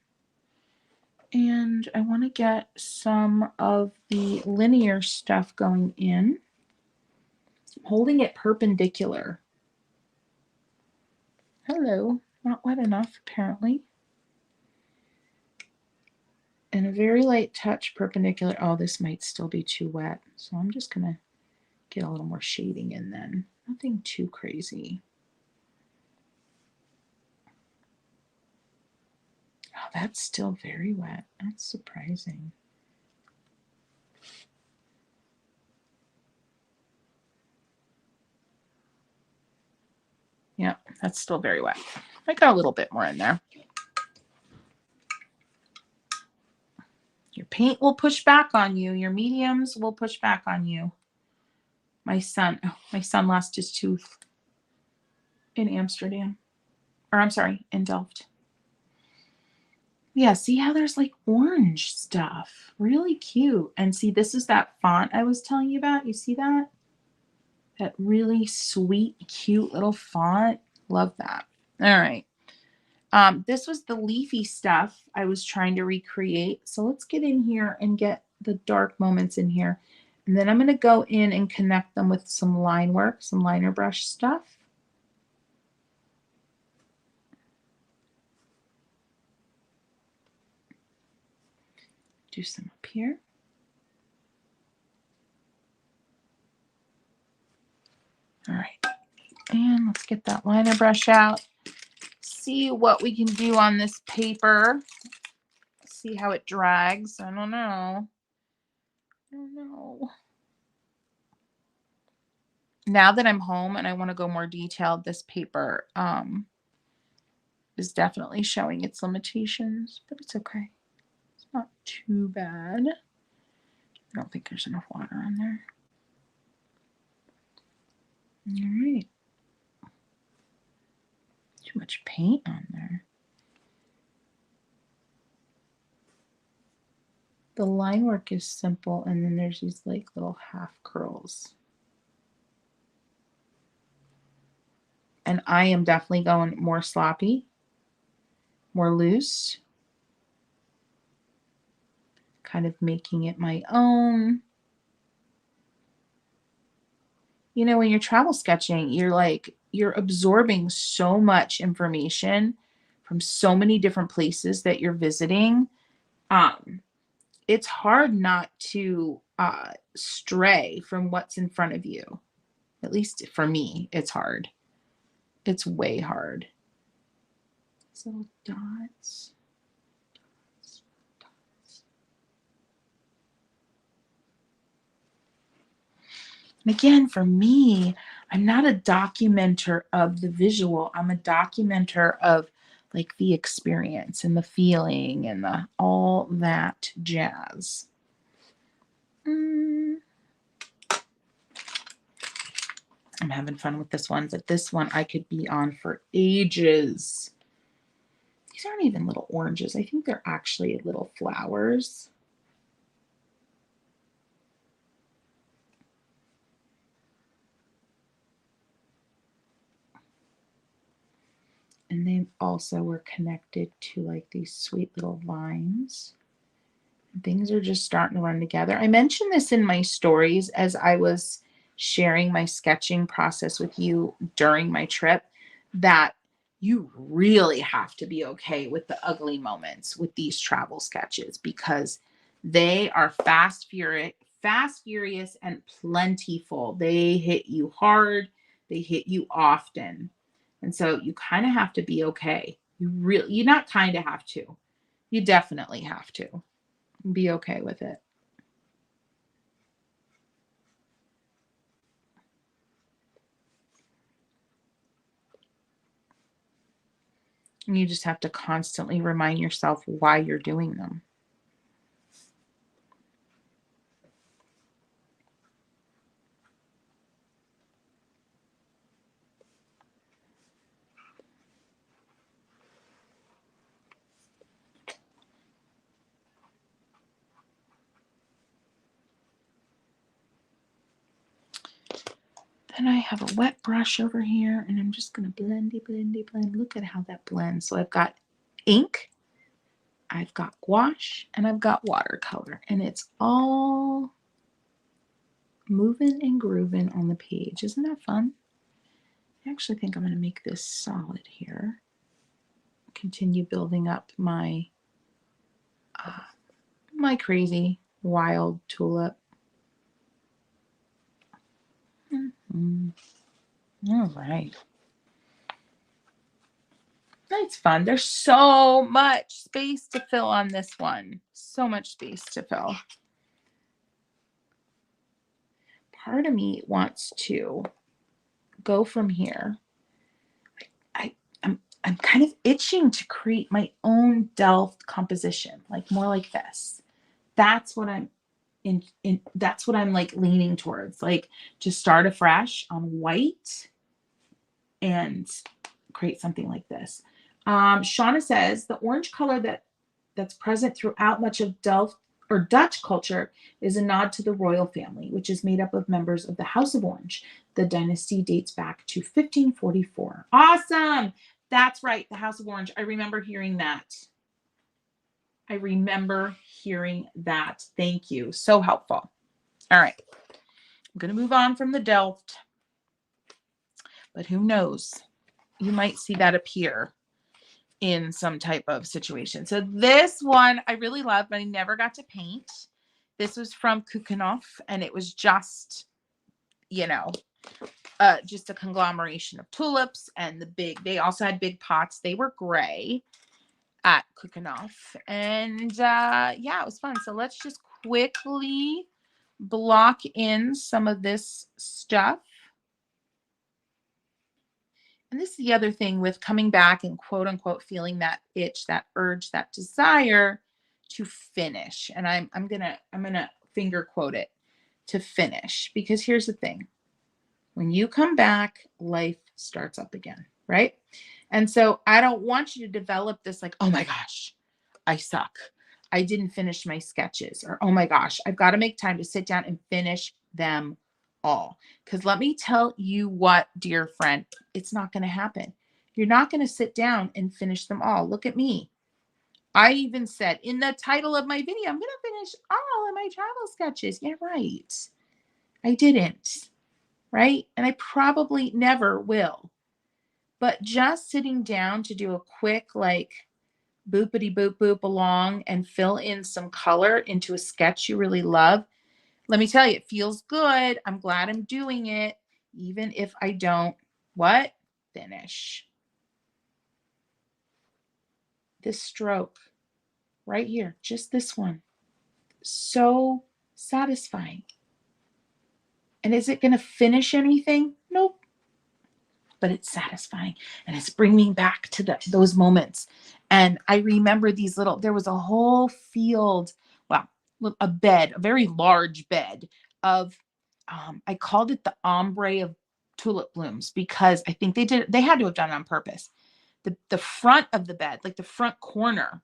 And I want to get some of the linear stuff going in. I'm holding it perpendicular. Hello, not wet enough apparently. And a very light touch perpendicular. Oh, this might still be too wet. So I'm just going to get a little more shading in then. Nothing too crazy. Oh, that's still very wet. That's surprising. Yeah, that's still very wet. I got a little bit more in there. Your paint will push back on you. Your mediums will push back on you. My son lost his tooth in Amsterdam. Or I'm sorry, in Delft. Yeah, see how there's like orange stuff. Really cute. And see, this is that font I was telling you about. You see that? That really sweet, cute little font. Love that. All right. This was the leafy stuff I was trying to recreate. So let's get in here and get the dark moments in here. And then I'm going to go in and connect them with some line work, some liner brush stuff. Do some up here. All right. And let's get that liner brush out. See what we can do on this paper. See how it drags. I don't know. Now that I'm home and I want to go more detailed, this paper is definitely showing its limitations, but it's okay. It's not too bad. I don't think there's enough water on there. All right. Too much paint on there. The line work is simple, and then there's these like little half curls. And I am definitely going more sloppy, more loose, kind of making it my own. You know, when you're travel sketching, you're absorbing so much information from so many different places that you're visiting. It's hard not to stray from what's in front of you. At least for me, it's hard. It's way hard. These little dots. And again, for me, I'm not a documenter of the visual. I'm a documenter of like the experience and the feeling and the all that jazz. I'm having fun with this one, but this one I could be on for ages. These aren't even little oranges. I think they're actually little flowers. And they also were connected to like these sweet little vines. Things are just starting to run together. I mentioned this in my stories as I was sharing my sketching process with you during my trip, that you really have to be okay with the ugly moments with these travel sketches, because they are fast, furious, and plentiful. They hit you hard. They hit you often. And so you kind of have to be okay. You not kind of have to. You definitely have to be okay with it. And you just have to constantly remind yourself why you're doing them. Then I have a wet brush over here, and I'm just going to blendy, blendy, blend. Look at how that blends. So I've got ink, I've got gouache, and I've got watercolor, and it's all moving and grooving on the page. Isn't that fun? I actually think I'm going to make this solid here. Continue building up my my crazy wild tulip. All right. That's fun. There's so much space to fill on this one. So much space to fill. Part of me wants to go from here. I'm kind of itching to create my own Delft composition, like more like this. That's what I'm that's what I'm like leaning towards, like to start afresh on white and create something like this. Shauna says the orange color that's present throughout much of Delft or Dutch culture is a nod to the royal family, which is made up of members of the House of Orange. The dynasty dates back to 1544. Awesome. That's right. The House of Orange. I remember hearing that. I remember hearing that. Thank you. So helpful. All right. I'm going to move on from the Delft, but who knows? You might see that appear in some type of situation. So this one I really love, but I never got to paint. This was from Kukenoff, and it was just, you know, just a conglomeration of tulips and the big, they also had big pots. They were gray at Kukenoff. And yeah, it was fun. So let's just quickly block in some of this stuff. And this is the other thing with coming back and quote unquote feeling that itch, that urge, that desire to finish. And I'm gonna finger quote it, to finish, because here's the thing. When you come back, life starts up again, right? And so I don't want you to develop this like, oh my gosh, I suck. I didn't finish my sketches, or oh my gosh, I've got to make time to sit down and finish them all. Because let me tell you what, dear friend, it's not going to happen. You're not going to sit down and finish them all. Look at me. I even said in the title of my video, I'm going to finish all of my travel sketches. Yeah, right. I didn't, right? And I probably never will. But just sitting down to do a quick, like, boopity boop boop along and fill in some color into a sketch you really love. Let me tell you, it feels good. I'm glad I'm doing it, even if I don't, what? Finish. This stroke right here, just this one. So satisfying. And is it going to finish anything? Nope. But it's satisfying, and it's bringing me back to those moments. And I remember these little, there was a whole field, well, a bed, a very large bed of, I called it the ombre of tulip blooms, because I think they had to have done it on purpose. The front of the bed, like the front corner,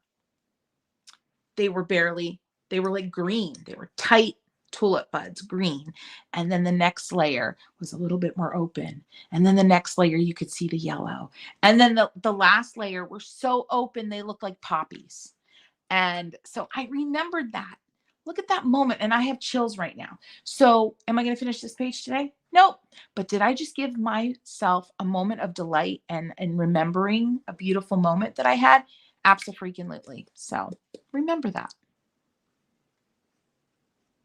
they were like green. They were tight tulip buds, green. And then the next layer was a little bit more open. And then the next layer, you could see the yellow. And then the last layer were so open, they looked like poppies. And so I remembered that. Look at that moment. And I have chills right now. So am I going to finish this page today? Nope. But did I just give myself a moment of delight and remembering a beautiful moment that I had? Abso-freaking-lutely. So remember that.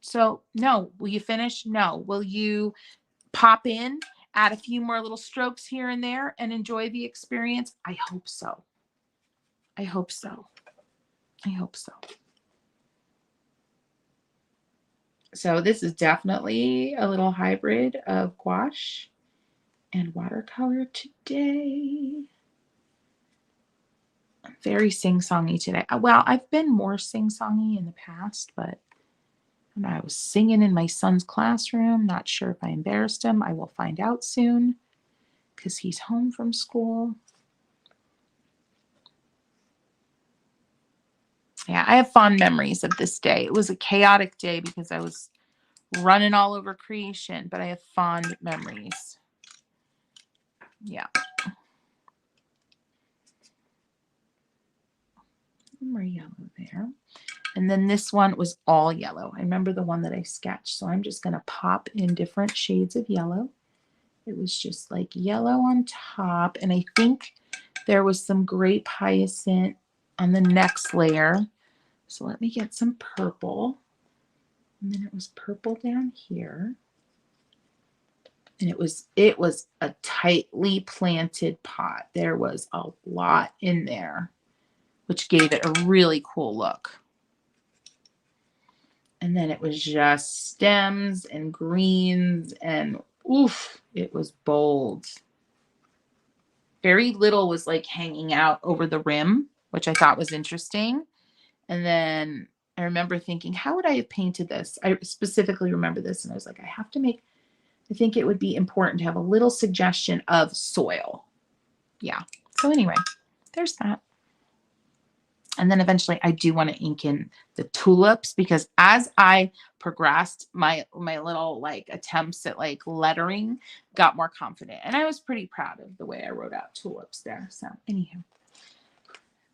So no, will you finish? No. Will you pop in, add a few more little strokes here and there and enjoy the experience? I hope so. I hope so. I hope so. So this is definitely a little hybrid of gouache and watercolor today. Very sing-songy today. Well, I've been more sing-songy in the past, but and I was singing in my son's classroom. Not sure if I embarrassed him. I will find out soon because he's home from school. Yeah, I have fond memories of this day. It was a chaotic day because I was running all over creation, but I have fond memories. Yeah. More yellow there. And then this one was all yellow. I remember the one that I sketched. So I'm just going to pop in different shades of yellow. It was just like yellow on top. And I think there was some grape hyacinth on the next layer. So let me get some purple. And then it was purple down here. And it was a tightly planted pot. There was a lot in there, which gave it a really cool look. And then it was just stems and greens and oof, it was bold. Very little was like hanging out over the rim, which I thought was interesting. And then I remember thinking, how would I have painted this? I specifically remember this. And I was like, I think it would be important to have a little suggestion of soil. Yeah. So anyway, there's that. And then eventually I do want to ink in the tulips because as I progressed, my little like attempts at like lettering got more confident. And I was pretty proud of the way I wrote out tulips there. So anyhow,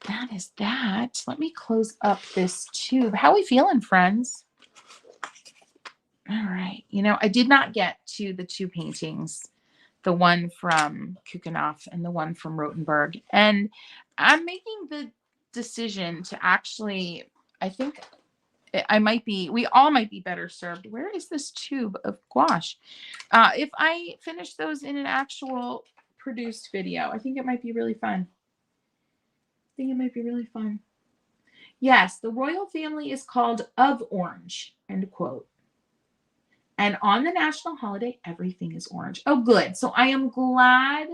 that is that. Let me close up this tube. How are we feeling, friends? All right. You know, I did not get to the two paintings, the one from Kukenhof and the one from Rothenberg. And I'm making the decision to actually, I think we all might be better served. Where is this tube of gouache? If I finish those in an actual produced video, I think it might be really fun. Yes, the royal family is called of orange, end quote. And on the national holiday, everything is orange. Oh, good. So I am glad.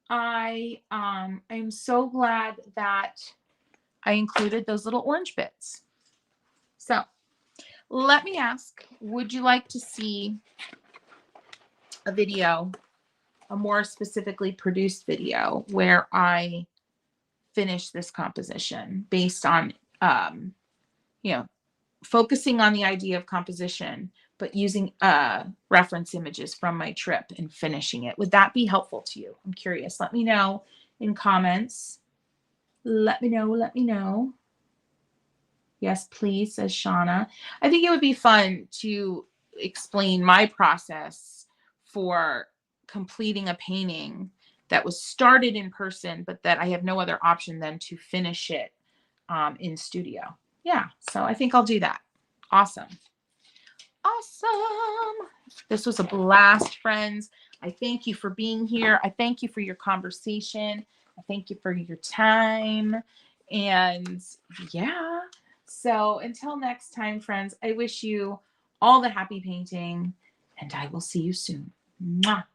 I am so glad that I included those little orange bits. So let me ask, would you like to see a video, a more specifically produced video where I finish this composition based on, focusing on the idea of composition, but using reference images from my trip and finishing it? Would that be helpful to you? I'm curious. Let me know in comments. Let me know. Yes, please, says Shauna. I think it would be fun to explain my process for completing a painting that was started in person, but that I have no other option than to finish it in studio. Yeah, so I think I'll do that. Awesome. This was a blast, friends. I thank you for being here. I thank you for your conversation. I thank you for your time. And yeah, so until next time, friends, I wish you all the happy painting, and I will see you soon. Mwah.